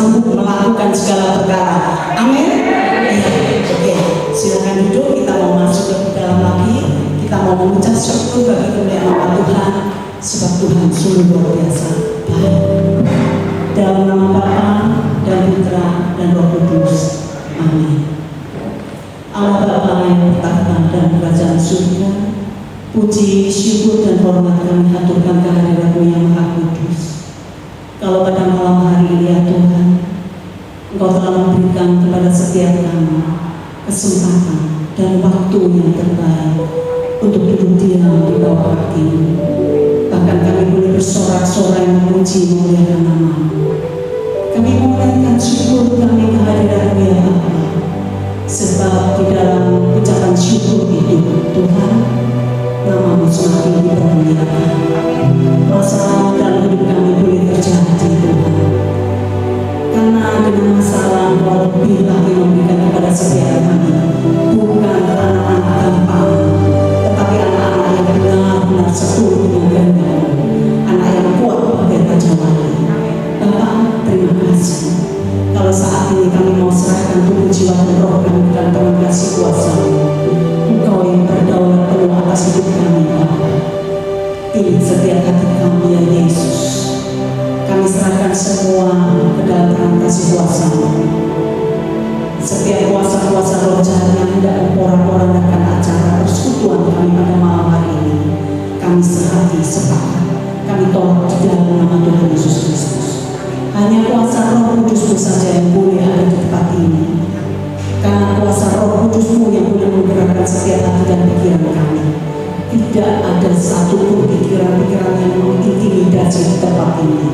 sanggup melakukan segala perkara. Amin. Oke, silakan duduk. Kita mau masuk ke dalam lagi. Kita mau mengucap syukur bagi kemuliaan nama Tuhan, sebab Tuhan sungguh luar biasa baik. Dalam nama Bapa dan Putra dan Roh Kudus. Amin. Allah Bapa yang bertahta dan kerajaan surga, puji, syukur dan hormat kami haturkan kehadirat-Mu yang Maha Kudus. Kalau pada malam hari ini ya Tuhan, Engkau telah memberikan kepada setiap kami kesempatan dan waktu yang terbaik untuk duduk diam di bawah kaki-Mu. Bahkan kami boleh bersorak-sorai memuji memuliakan nama-Mu. Kami menaikkan syukur kami kehadirat-Mu ya Bapa, sebab di dalam ucapan syukur itu Tuhan, nama-Mu semakin dipermuliakan. Masalah dalam hidup kami boleh terjadi Tuhan, karena dengan masalah Engkau lebih lagi memberikan kepada setiap kami, bukan anak-anak gampang, tetapi anak-anak yang benar-benar setuju dengan kehendak, anak yang kuat bagai Raja Wali. Bapak, terima kasih. Kalau saat ini kami mau serahkan tubuh, jiwa dan roh kami dan tangan kasih kuasa Engkau yang berdaulat penuh atas hidup kami Bapa. Pilih setiap hati kami ya Yesus. Kami serahkan semua ke dalam tangan kasih kuasa-Mu. Setiap kuasa-kuasa roh jahat yang hendak memporak-porandakan acara persekutuan kami pada malam hari ini, kami serahkan sepakat. Kami tolak di dalam nama Tuhan Yesus Kristus. Hanya kuasa Roh Kudus-Mu saja yang boleh ada di tempat ini. Karena kuasa Roh Kudus-Mu yang boleh menggerakkan setiap hati dan pikiran kami. Tidak ada satupun pikiran-pikiran yang mengintimidasi di tempat ini.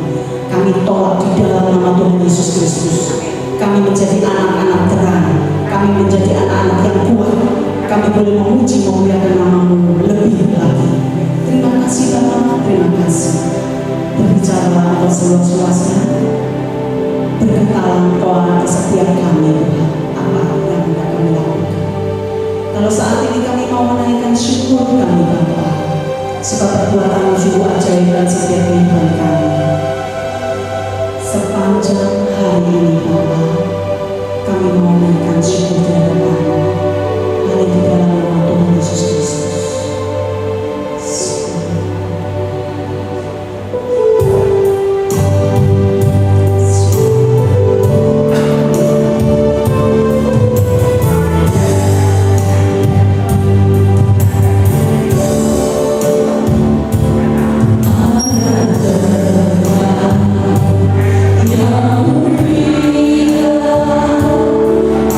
Kami tolak di dalam nama Tuhan Yesus Kristus. Kami menjadi anak-anak terang. Kami menjadi anak-anak yang kuat. Kami boleh memuji memuliakan nama-Mu lebih lagi. Terima kasih Bapa, terima kasih. Berbicara Engkau seluas-luasnya, berkatalah Engkau atas setiap kami Tuhan, apa yang hendak kami lakukan. Kalau saat ini kami mau menaikkan syukur kami Bapa, sebab perbuatan-Mu sungguh ajaib dan setiap kehidupan kami. Sepanjang hari ini Bapa, kami mau menaikkan syukur di hadapan-Mu, hanya di dalam nama Tuhan Yesus Kristus. Yang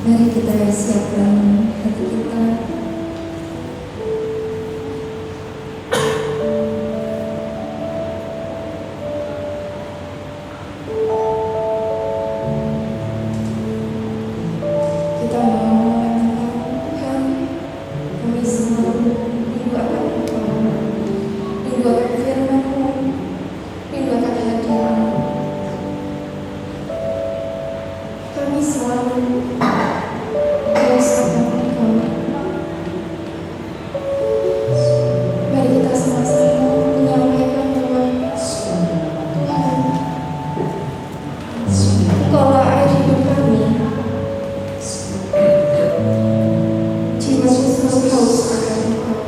Mari kita siapkan hati kita. Kita mau mengatakan, Tuhan, kami semua rindu akan Engkau, rindu akan firman-Mu, rindu akan hadirat-Mu. Kami selalu terus akan Engkau. Mari kita sama-sama menyampaikan bahwa Tuhan, Engkaulah air hidup kami. Jiwaku selalu haus akan Engkau.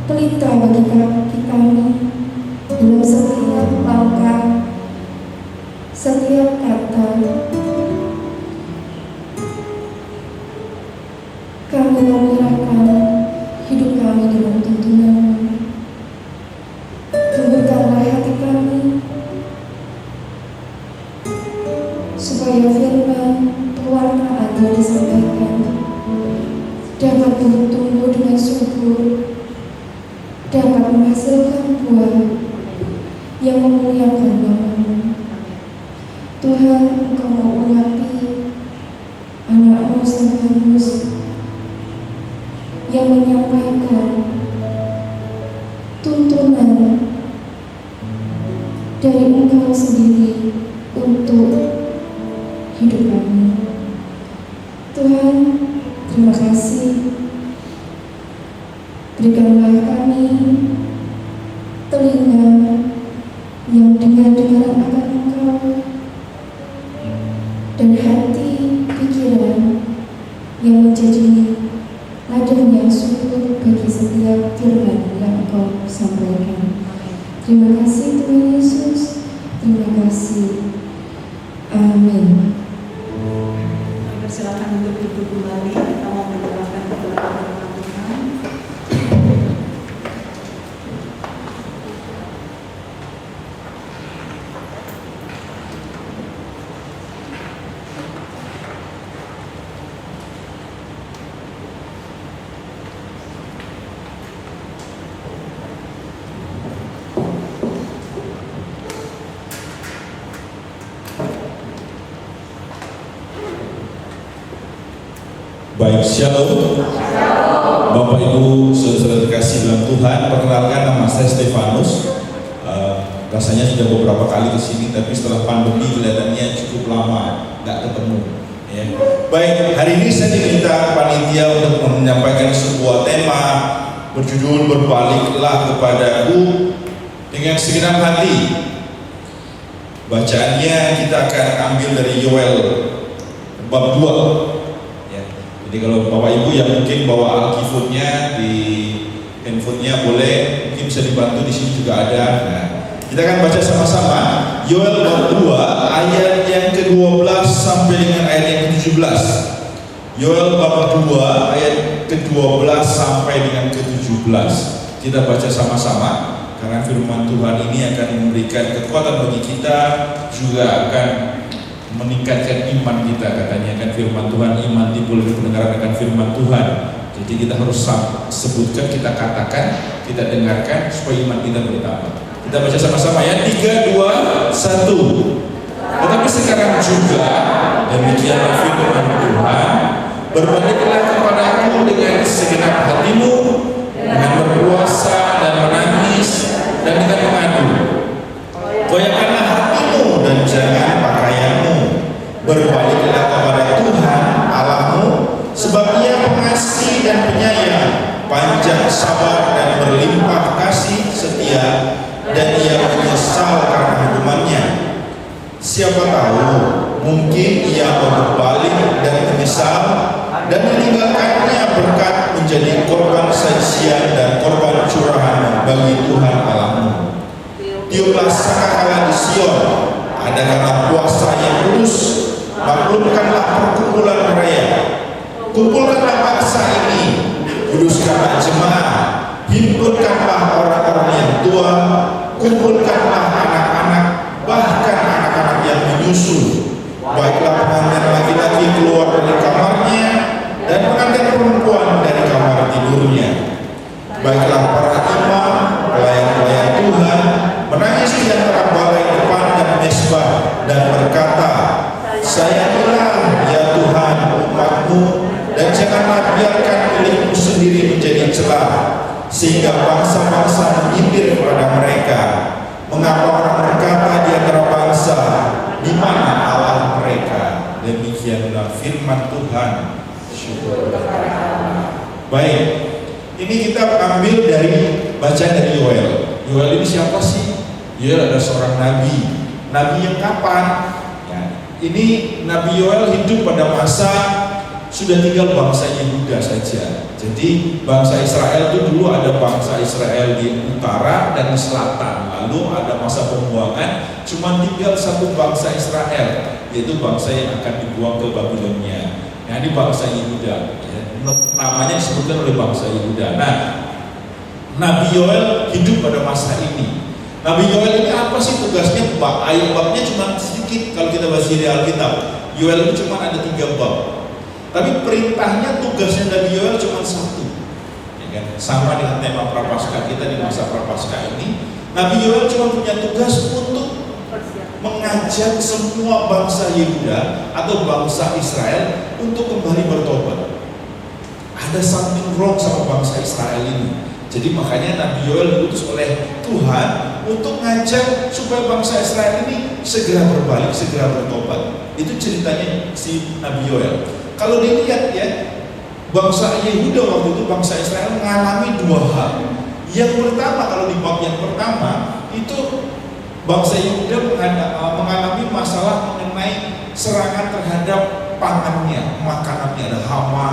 pelita bagi kaki kami dalam setiap langkah, setiap kata. Kami menyerahkan hidup kami dalam tuntunan-Mu. Lembutkanlah hati kami, supaya firman pewarnaan yang disampaikan dapat bertumbuh dengan subur, dapat menghasilkan buah yang memuliakan nama-Mu. Tuhan, Engkau mau urapi anak-Mu Stefanus yang menyampaikan tuntunan dari Engkau sendiri untuk hidup kami. Terima kasih. Berikanlah kami telinga yang dengar-dengaran akan Engkau, dan hati pikiran yang menjadi ladang yang subur bagi setiap firman yang Engkau sampaikan. Terima kasih Tuhan Yesus. Terima kasih. Amin. Silakan untuk duduk kembali. Kita mau mendengarkan kebenaran firman Tuhan. Baik, shalom. Bapak Ibu, saudara terkasih dalam Tuhan, perkenalkan nama saya Stefanus. Rasanya sudah beberapa kali ke sini, tapi setelah pandemi kelihatannya cukup lama nggak ketemu. Ya. Baik, hari ini saya diminta panitia untuk menyampaikan sebuah tema berjudul "Berbaliklah kepadaku dengan segenap hati". Bacaannya kita akan ambil dari Yoel bab 2. Jadi kalau Bapak Ibu yang mungkin bawa Alkitabnya di handphonenya boleh, mungkin bisa dibantu di sini juga ada. Nah, kita akan baca sama-sama Yoel bab 2 ayat yang ke-12 sampai dengan ayat yang ke-17. Yoel bab 2 ayat ke-12 sampai dengan ke-17. Kita baca sama-sama karena firman Tuhan ini akan memberikan kekuatan bagi kita, juga akan meningkatkan iman kita. Katanya kan firman Tuhan, iman timbul dari pendengaran akan firman Tuhan. Jadi kita harus sebutkan, kita katakan, kita dengarkan supaya iman kita bertambah. Kita baca sama-sama ya, 3, 2, 1. Tetapi sekarang juga demikianlah firman Tuhan, berbaliklah kepadaku dengan segenap hatimu, dengan berpuasa dan menangis dan dengan mengadu. Goyahkanlah hatimu dan jangan pakaianmu. Berbaliklah kepada Tuhan Allahmu, sebab Ia pengasih dan penyayang, panjang sabar dan berlimpah kasih setia, dan Ia menyesal karena hukumannya. Siapa tahu mungkin Ia berbalik dan menyesal dan meninggalkannya berkat menjadi korban sajian dan korban curahan bagi Tuhan Allahmu. Tiuplah sangkakala di Sion, adakanlah puasa yang kudus, maklumkanlah perkumpulan raya, kumpulkanlah bangsa ini, kuduskanlah jemaah, himpunkanlah orang-orang yang tua, kumpulkanlah anak-anak, bahkan anak-anak yang menyusu. Baiklah pengantin laki-laki keluar dari kamarnya, dan pengantin perempuan dari kamar tidurnya. Baiklah para imam, pelayan-pelayan Tuhan, menangis di antara balai depan dan mesbah, dan berkata, sayangilah ya Tuhan umat-Mu, dan janganlah biarkan milikmu sendiri menjadi celah, sehingga bangsa-bangsa menyindir kepada mereka. Mengapa orang berkata di antara bangsa, di mana Allah mereka? Demikianlah firman Tuhan. Syukur. Baik, ini kita ambil dari bacaan dari Yoel. Yoel ini siapa sih? Yoel adalah seorang nabi. Nabi yang kapan? Ya, ini Nabi Yoel hidup pada masa sudah tinggal bangsa Yehuda saja. Jadi bangsa Israel itu dulu ada bangsa Israel di utara dan di selatan. Lalu ada masa pembuangan, cuma tinggal satu bangsa Israel, yaitu bangsa yang akan dibuang ke Babilonia. Nah, ini bangsa Yehuda. Ya, namanya disebutkan oleh bangsa Yehuda. Nah, Nabi Yoel hidup pada masa ini. Nabi Yoel ini apa sih tugasnya? Ayat-babnya cuma sedikit kalau kita baca di Alkitab. Yoel itu cuma ada 3 bab. Tapi perintahnya, tugasnya Nabi Yoel cuma 1. Ya kan? Sama dengan tema Prapaskah kita di masa Prapaskah ini. Nabi Yoel cuma punya tugas untuk mengajak semua bangsa Yehuda atau bangsa Israel untuk kembali bertobat. Ada something wrong sama bangsa Israel ini. Jadi makanya Nabi Yoel diutus oleh Tuhan untuk ngajak supaya bangsa Israel ini segera berbalik, segera bertobat. Itu ceritanya si Nabi Yoel. Kalau dilihat ya, bangsa Yehuda waktu itu, bangsa Israel mengalami dua hal. Yang pertama, kalau di bab yang pertama itu bangsa Yehuda mengalami masalah mengenai serangan terhadap pangannya, makanannya, ada hama.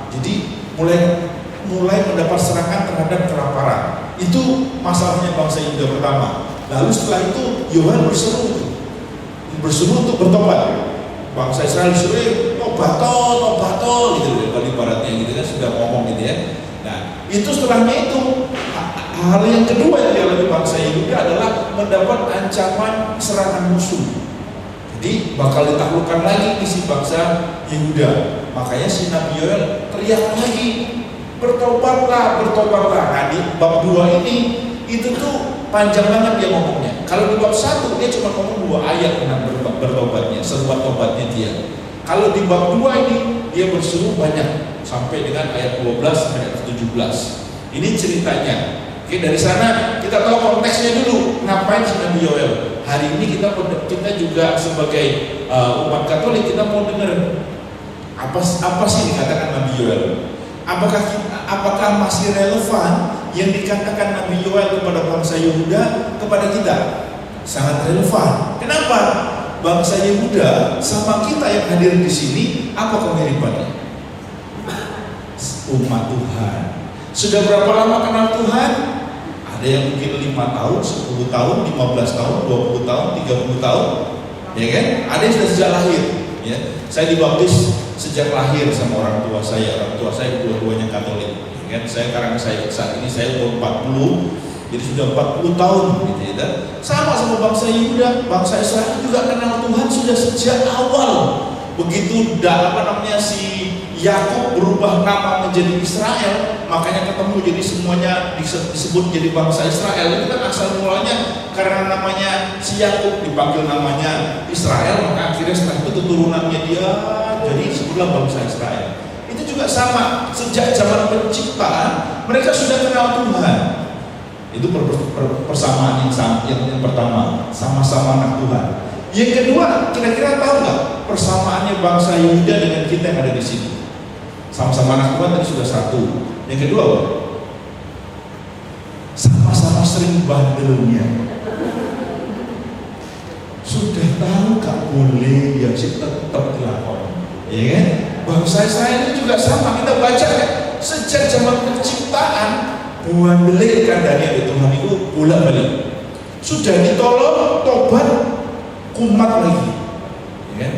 Jadi mulai mendapat serangan terhadap kelaparan. Itu masalahnya bangsa Yehuda pertama. Lalu setelah itu Yoel berseru untuk bertobat. Bangsa Israel disuruh tobat gitu, kalau ibaratnya gitu kan, sudah ngomong gitu ya. Nah, itu setelahnya itu hal yang kedua yang dialami bangsa Yehuda adalah mendapat ancaman serangan musuh. Jadi bakal ditaklukkan lagi isi bangsa Yehuda. Makanya si Nabi Yoel teriak lagi, bertobatlah. Nah, di bab 2 ini itu tuh panjang banget dia ngomongnya. Kalau di bab 1 dia cuma ngomong 2 ayat tentang bertobatnya, seruan tobatnya dia. Kalau di bab 2 ini dia berseru banyak sampai dengan ayat 12 sampai ayat 17. Ini ceritanya. Oke, dari sana kita tahu konteksnya dulu. Ngapain si Nabi Yoel? Hari ini kita juga sebagai umat Katolik kita mau dengar apa sih dikatakan Nabi Yoel? Apakah masih relevan yang dikatakan Nabi Yoel kepada bangsa Yehuda kepada kita? Sangat relevan. Kenapa? Bangsa Yehuda sama kita yang hadir di sini, apa kemiripannya? Umat Tuhan. Sudah berapa lama kenal Tuhan? Ada yang mungkin 5 tahun, 10 tahun, 15 tahun, 20 tahun, 30 tahun, ya kan? Ada yang sudah sejak lahir. Ya, saya dibaptis sejak lahir sama orang tua saya dua-duanya Katolik. Ya kan? Saat ini saya umur 40, jadi sudah 40 tahun gitu ya. Sama bangsa Yehuda, bangsa Israel juga kenal Tuhan sudah sejak awal. Begitu si Yakub berubah nama menjadi Israel, makanya ketemu jadi semuanya disebut jadi bangsa Israel. Itu kan asal mulanya karena namanya si Yakub dipanggil namanya Israel, maka akhirnya setelah itu keturunannya dia jadi disebutlah bangsa Israel. Itu juga sama, sejak zaman penciptaan mereka sudah kenal Tuhan. Itu persamaan yang pertama, sama-sama anak Tuhan. Yang kedua, kira-kira tahu nggak persamaannya bangsa Yehuda dengan kita yang ada di sini? Sama-sama anak Tuhan tadi sudah satu. Yang kedua, sama-sama sering bandelnya. Sudah tahu gak boleh, ya sih tetap dilakukan. Ya kan? Bangsa Israel itu juga sama. Kita baca kan, sejak zaman penciptaan bandel kandangnya di Tuhan itu bolak-balik. Sudah ditolong, tobat, kumat lagi. Ya kan?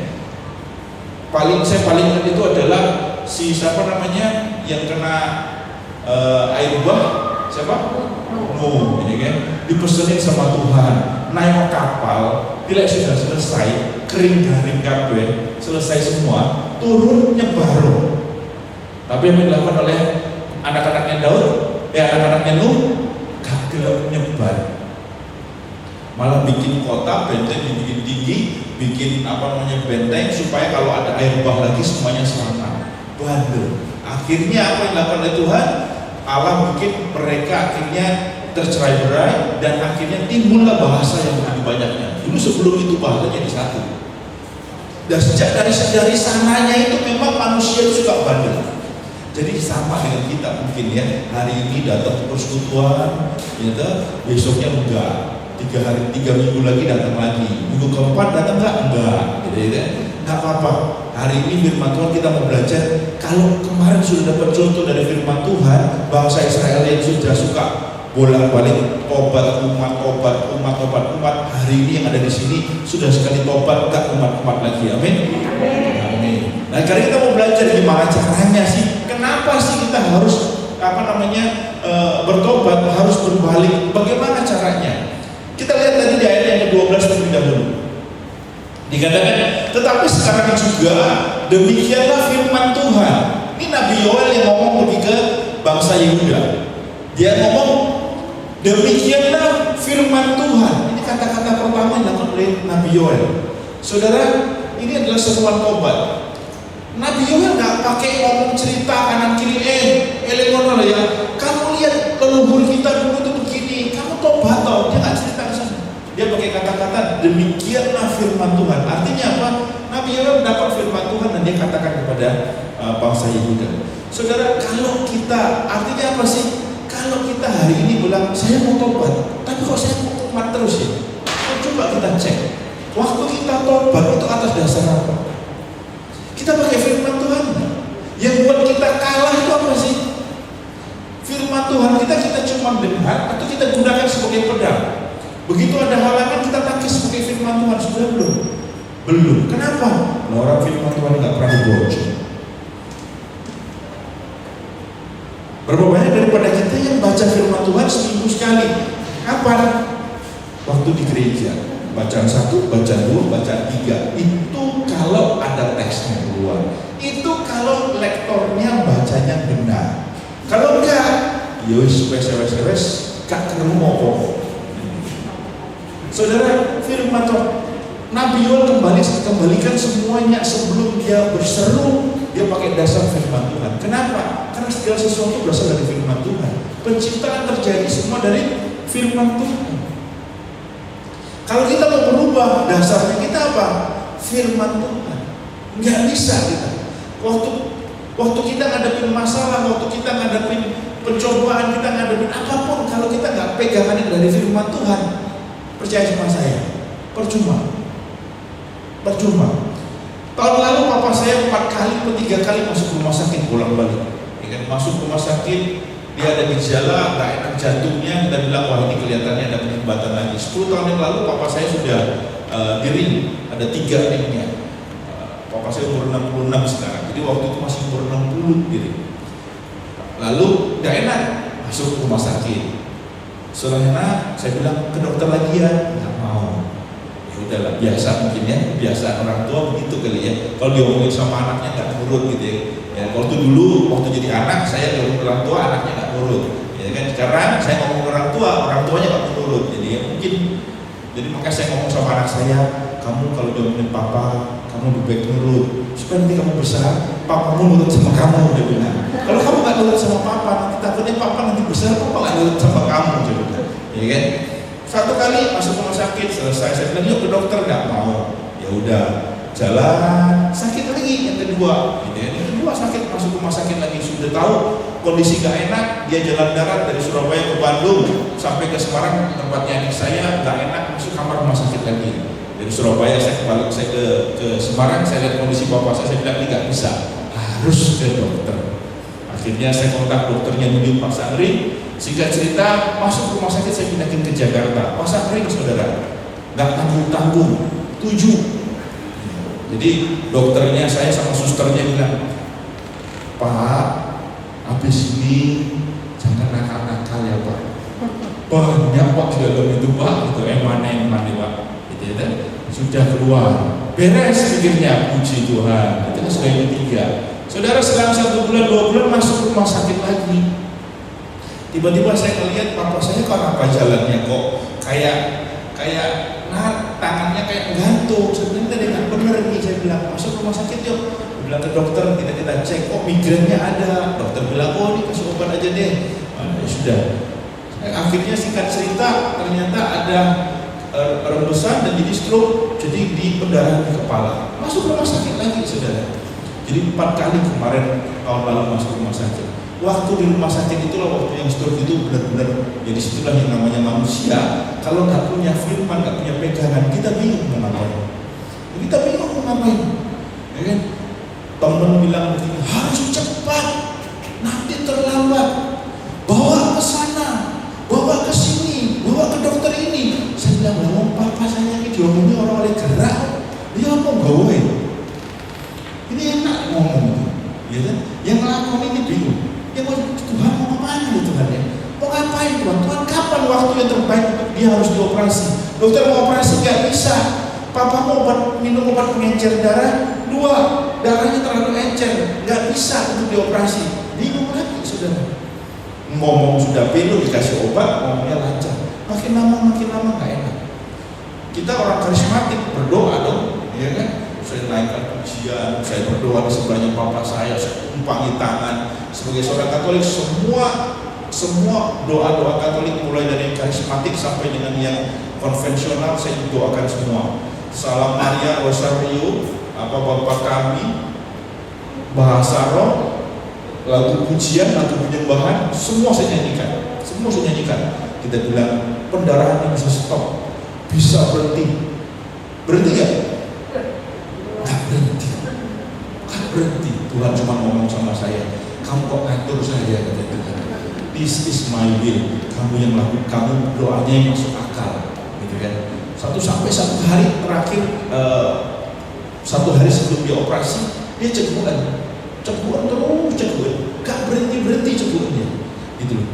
Saya paling ingat itu adalah si siapa namanya yang kena air bah, siapa? Nuh, ya kan? Dipesenin sama Tuhan naik kapal, bila sudah selesai kering garing kabeh, selesai semua, turun nyebar. Tapi yang dilakukan oleh anak-anaknya Daud, anak-anaknya Nuh, gak gelap nyebar, malah bikin kota benteng dibikin tinggi, bikin benteng supaya kalau ada air bah lagi semuanya selamat. Bandel. Akhirnya apa yang dilakukan oleh Tuhan? Allah bikin mereka akhirnya tercerai-berai dan akhirnya timbullah bahasa yang begitu banyaknya. Dulu sebelum itu bahasanya jadi satu. Dan sejak dari sananya itu memang manusia itu suka bandel. Jadi sama dengan kita mungkin ya, hari ini datang ke persekutuan, gitu, besoknya enggak. 3 minggu lagi datang lagi, minggu keempat datang enggak, gitu ya. Enggak apa-apa. Hari ini firman Tuhan kita mau belajar. Kalau kemarin sudah dapat contoh dari firman Tuhan, bangsa Israel yang sudah suka bolak-balik tobat umat, hari ini yang ada di sini sudah sekali tobat, enggak umat lagi. Amin. Amin. Nah, sekarang kita mau belajar gimana caranya sih? Kenapa sih kita harus bertobat, harus berbalik? Bagaimana caranya? Kita lihat tadi di ayat yang ke-12 terlebih dahulu. Dikatakan, tetapi sekarang juga demikianlah firman Tuhan. Ini Nabi Yoel yang ngomong pergi ke bangsa Yehuda. Dia ngomong, demikianlah firman Tuhan. Ini kata-kata pertama yang dilakukan oleh Nabi Yoel. Saudara, ini adalah seruan tobat. Nabi Yoel nggak pakai ngomong cerita kanan kiri, elemono ya. Kamu lihat leluhur kita dulu itu begini, kamu tobat tau. Dia nggak cerita ke sana. Dia pakai kata-kata demikianlah firman Tuhan. Artinya apa? Nabi Yoel mendapat firman Tuhan dan dia katakan kepada bangsa Yehuda. Saudara, kalau kita, artinya apa sih? Kalau kita hari ini bilang, saya mau tobat, tapi kok saya mau umat terus ya? Coba kita cek, waktu kita tobat itu atas dasar apa? Kita pakai firman Tuhan. Yang buat kita kalah itu apa sih? Firman Tuhan kita cuma dengar atau kita gunakan sebagai pedang. Begitu ada halangan kita tangkis sebagai firman Tuhan. Sudah belum? Belum. Kenapa? Orang firman Tuhan nggak pernah bocor. Berapa banyak daripada kita yang baca firman Tuhan seminggu sekali? Kapan? Waktu di gereja. Bacaan 1, bacaan 2, bacaan 3. Itu kalau ada teksnya keluar. Itu kalau lektornya bacanya benar. Kalau enggak, yowis wes gak ketemu apa. Saudara, firman Tuhan, Nabi Yoel kembalikan semuanya sebelum dia berseru, dia pakai dasar firman Tuhan. Kenapa? Karena segala sesuatu berasal dari firman Tuhan. Penciptaan terjadi semua dari firman Tuhan. Kalau kita mau berubah, dasarnya kita apa? Firman Tuhan. Nggak bisa kita. Waktu kita ngadepin masalah, waktu kita ngadepin pencobaan, kita ngadepin apapun, kalau kita nggak pegangan dari firman Tuhan, percaya sama saya, percuma. Tahun lalu papa saya 4 kali atau 3 kali masuk rumah sakit bolak-balik. Ya kan, masuk rumah sakit, dia ada gejala nggak enak jantungnya, kita bilang wah ini kelihatannya ada penyumbatan lagi. 10 tahun yang lalu papa saya sudah di-ring, ada 3 ringnya. Papa saya umur 66 sekarang, jadi waktu itu masih umur 60 di-ring. Lalu nggak enak, masuk rumah sakit. Setelahnya saya bilang ke dokter lagi ya, nggak mau. Ya udahlah, biasa mungkin ya, biasa orang tua begitu kali ya. Kalau diomongin sama anaknya nggak nurut gitu ya. Ya kalau itu dulu waktu jadi anak saya ngomong orang tua, anaknya nggak nurut. Ya kan sekarang saya ngomong orang tuanya nggak nurut. Jadi ya mungkin, jadi makanya saya ngomong sama anak saya, kamu kalau diomongin papa, kamu lebih baik nurut. Supaya nanti kamu besar, papamu nurut sama kamu, dia bilang. Kalau kamu nggak nurut sama papa, nanti takutnya papa nanti besar, papa nggak nurut sama kamu, dia bilang. Ya kan? Satu kali masuk rumah sakit, selesai saya bilang yuk ke dokter, nggak mau. Ya udah, jalan sakit lagi yang kedua. Gitu ya. Yang kedua sakit, masuk rumah sakit lagi, sudah tahu kondisi nggak enak, dia jalan darat dari Surabaya ke Bandung sampai ke Semarang tempatnya adik saya, nggak enak, masuk kamar rumah sakit lagi. Dari Surabaya saya balik saya ke Semarang, saya lihat kondisi bapak saya bilang ini nggak bisa, harus ke dokter. Akhirnya saya kontak dokternya di Pak Sangri. Singkat cerita, masuk rumah sakit saya pindahin ke Jakarta. Pak Sangri saudara, nggak tanggung-tanggung, 7. Jadi dokternya saya sama susternya bilang, Pak, habis ini jangan nakal-nakal ya Pak. Banyak Pak di dalam itu Pak, itu eman Pak. Gitu ya, sudah keluar, beres pikirnya, puji Tuhan. Itu sudah yang ketiga. Saudara, selang 1 bulan 2 bulan masuk rumah sakit lagi. Tiba-tiba saya melihat papa saya kok apa jalannya kok kayak tangannya kayak gantung. Sebenarnya dia nggak bener nih, saya bilang masuk rumah sakit yuk. Dia bilang ke dokter, kita cek, oh migrennya ada. Dokter bilang oh ini kasih obat aja deh. Ya sudah. Akhirnya singkat cerita ternyata ada rembesan dan jadi stroke, jadi di pendarahan di kepala. Masuk rumah sakit lagi saudara. Jadi 4 kali kemarin tahun lalu masuk rumah sakit. Waktu di rumah sakit itulah waktu yang stroke itu benar-benar, jadi situlah yang namanya manusia. Kalau nggak punya firman, nggak punya pegangan, kita bingung mau ngapain. Kita bingung mau ngapain. Ya kan? Temen bilang begini, harus cepat, nanti terlambat. Bawa ke sana, bawa ke sini, bawa ke dokter ini. Saya bilang, mau papa saya ini diomongin orang oleh gerak, dia mau gawain. Ini enak ngomong, ya kan? Yang ngelakuin ini bingung. Ya Tuhan mau kemana nih Tuhan ya? Mau ngapain Tuhan? Tuhan kapan waktu yang terbaik untuk dia harus dioperasi? Dokter mau operasi nggak bisa. Papa mau minum obat pengencer darah, 2 darahnya terlalu encer, nggak bisa untuk dioperasi. Bingung lagi saudara. Ngomong sudah pilu dikasih obat, ngomongnya lancar. Makin lama nggak enak. Kita orang karismatik berdoa dong, ya kan? Saya naikkan pujian, saya berdoa di sebelahnya papa saya umpangi tangan. Sebagai seorang Katolik, semua doa-doa Katolik mulai dari yang karismatik sampai dengan yang konvensional saya doakan semua. Salam Maria, Rosario, Bapa kami, bahasa roh, lagu pujian, lagu penyembahan, semua saya nyanyikan. Semua saya nyanyikan. Kita bilang pendarahan ini bisa stop, bisa berhenti. Berhenti gak? Gak berhenti. Gak berhenti. Tuhan cuma ngomong sama saya, kamu kok ngatur saya, kata Tuhan. This is my will. Kamu yang lakukan, kamu doanya yang masuk akal, gitu kan? Satu hari terakhir, 1 hari sebelum dia operasi, dia ceguan terus ceguan, gak berhenti ceguannya, gitu loh.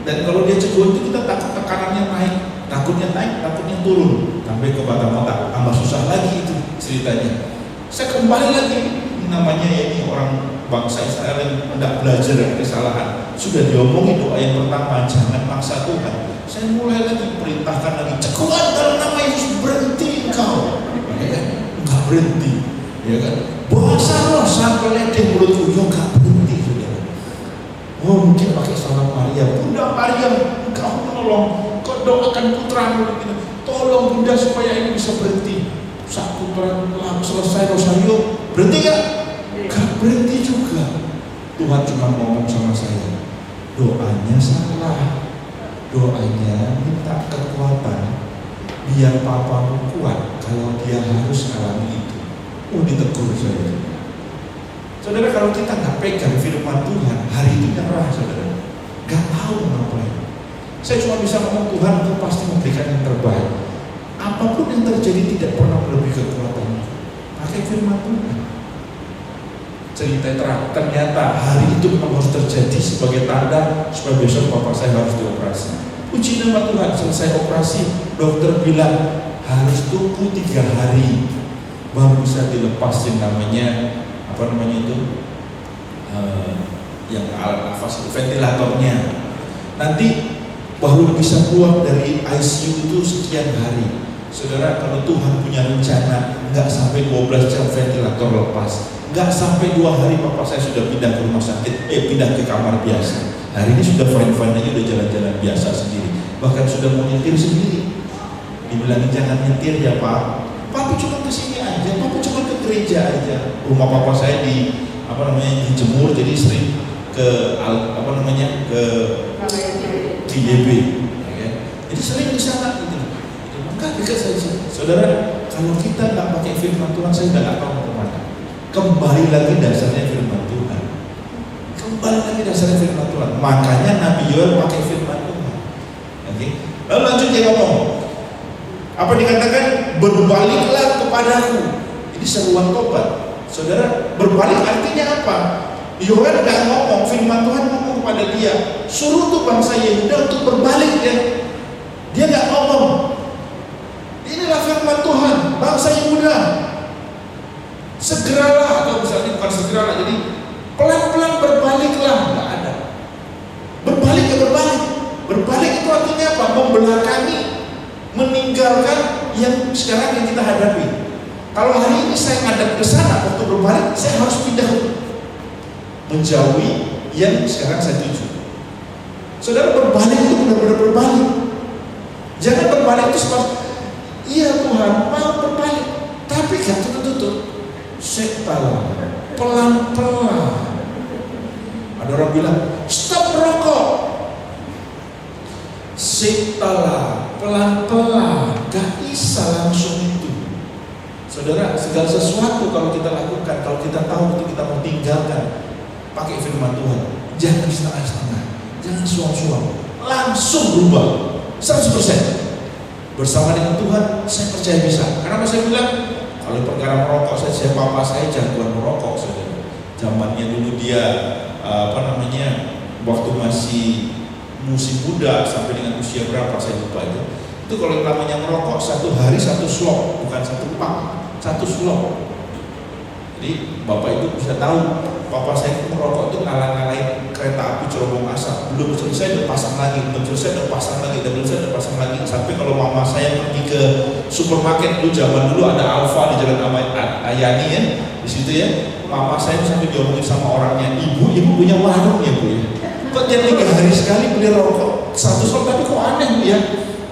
Dan kalau dia ceguan itu kita takut tekanannya naik, takutnya turun, sampai ke batang otak, tambah susah lagi itu ceritanya. Saya kembali lagi, namanya ya ini orang bangsa Israel yang tidak belajar dari kesalahan. Sudah diomongin doa yang pertama, jangan maksa Tuhan. Saya mulai lagi perintahkan lagi, ceguan dalam nama Yesus, berhenti engkau, ya kan? Enggak berhenti, ya kan? Bahasa roh sampai ledeh mulutku, ya enggak berhenti, saudara. Oh mungkin pakai salam Maria, Bunda Maria, engkau tolong, kau doakan putramu, tolong Bunda supaya ini bisa berhenti. Saat putra selesai rosario, berhenti gak? Gak berhenti juga. Tuhan cuma ngomong sama saya, doanya salah, doanya minta kekuatan biar papamu kuat kalau dia harus alami itu. Ditegur saya. Saudara, kalau kita nggak pegang firman Tuhan, hari itu nyerah, saudara. Gak tahu ngapain. Saya cuma bisa ngomong, Tuhan itu pasti memberikan yang terbaik. Apapun yang terjadi tidak pernah melebihi kekuatannya. Pakai firman Tuhan. Cerita terang, ternyata hari itu memang harus terjadi sebagai tanda supaya besok bapak saya harus dioperasi. Puji nama Tuhan, selesai operasi, dokter bilang harus tunggu 3 hari baru bisa dilepas yang namanya yang alat nafas, ventilatornya. Nanti baru bisa keluar dari ICU itu sekian hari. Saudara, kalau Tuhan punya rencana, nggak sampai 12 jam ventilator lepas, nggak sampai 2 hari bapak saya sudah pindah ke rumah sakit, pindah ke kamar biasa. Hari ini sudah fine-fine aja, udah jalan-jalan biasa sendiri, bahkan sudah mau nyetir sendiri. Dibilangin jangan nyetir ya Pak, Papi cuma ke sini aja, Papi cuma ke gereja aja. Rumah papa saya di dijemur, jadi sering ke GYB, ya. Jadi sering di sana gitu. Enggak dekat saja. Saudara, kalau kita nggak pakai firman Tuhan, saya nggak tahu mau kemana. Kembali lagi dasarnya firman Tuhan. Makanya Nabi Yoel pakai firman Tuhan. Oke. Lalu lanjut dia ngomong. Apa dikatakan? Berbaliklah kepadaku. Ini seruan tobat. Saudara, berbalik artinya apa? Yoel nggak ngomong, firman Tuhan ngomong kepada dia, suruh tuh bangsa Yehuda untuk berbalik ya. Dia nggak ngomong. Inilah firman Tuhan, bangsa Yehuda. Segeralah, atau misalnya bukan segeralah, jadi pelan-pelan berbaliklah, nggak ada. Berbalik ya berbalik. Berbalik itu artinya apa? Membelakangi, meninggalkan yang sekarang yang kita hadapi. Kalau hari ini saya ngadap ke sana, waktu berbalik saya harus pindah menjauhi yang sekarang saya tuju. Saudara, berbalik itu benar-benar berbalik. Jangan berbalik itu seperti, iya Tuhan mau berbalik, tapi gak tutup-tutup. Setelah pelan-pelan. Ada orang bilang stop merokok. Setelah pelan-pelan, gak bisa langsung itu. Saudara, segala sesuatu kalau kita lakukan, kalau kita tahu itu kita mau tinggalkan, pakai firman Tuhan. Jangan setengah-setengah, jangan suam-suam, langsung berubah 100%. Bersama dengan Tuhan, saya percaya bisa. Karena saya bilang, kalau perkara merokok, saya papa saya jagoan merokok, saudara. Zamannya dulu dia waktu masih musim muda sampai dengan usia berapa saya lupa itu. Itu kalau namanya merokok 1 hari 1 slok, bukan 1 pak, 1 slok. Jadi bapak itu bisa tahu, papa saya itu merokok itu ngalah-ngalahin kereta api cerobong asap. Belum selesai udah pasang lagi, belum selesai udah pasang lagi, belum selesai udah pasang lagi. Sampai kalau mama saya pergi ke supermarket dulu, zaman dulu ada Alfa di Jalan Ayani ya, di situ ya. Mama saya sampai diomongin sama orangnya, ibu punya warung ya bu ya. Kok tiap 3 hari sekali beli rokok 1 slok, tapi kok aneh ya?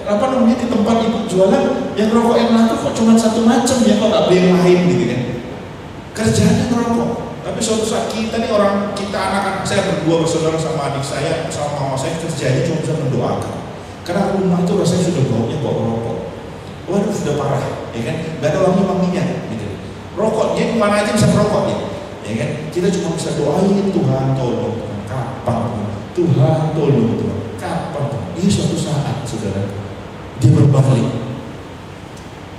Di tempat ibu jualan yang rokok yang laku kok cuma 1 macam ya, kok nggak beli yang lain gitu kan? Kerjanya ngerokok. Tapi suatu saat kita nih anak-anak saya berdua bersaudara sama adik saya, sama mama saya kerjanya cuma bisa mendoakan. Karena rumah itu rasanya sudah baunya bau rokok. Waduh, sudah parah, ya kan? Gak ada wangi-wanginya, gitu. Rokoknya kemana aja bisa merokok, ya kan? Kita cuma bisa doain, Tuhan tolong, kapan? Tuhan tolong, Tuhan, kapan? Ini suatu saat, saudara, dia berbalik.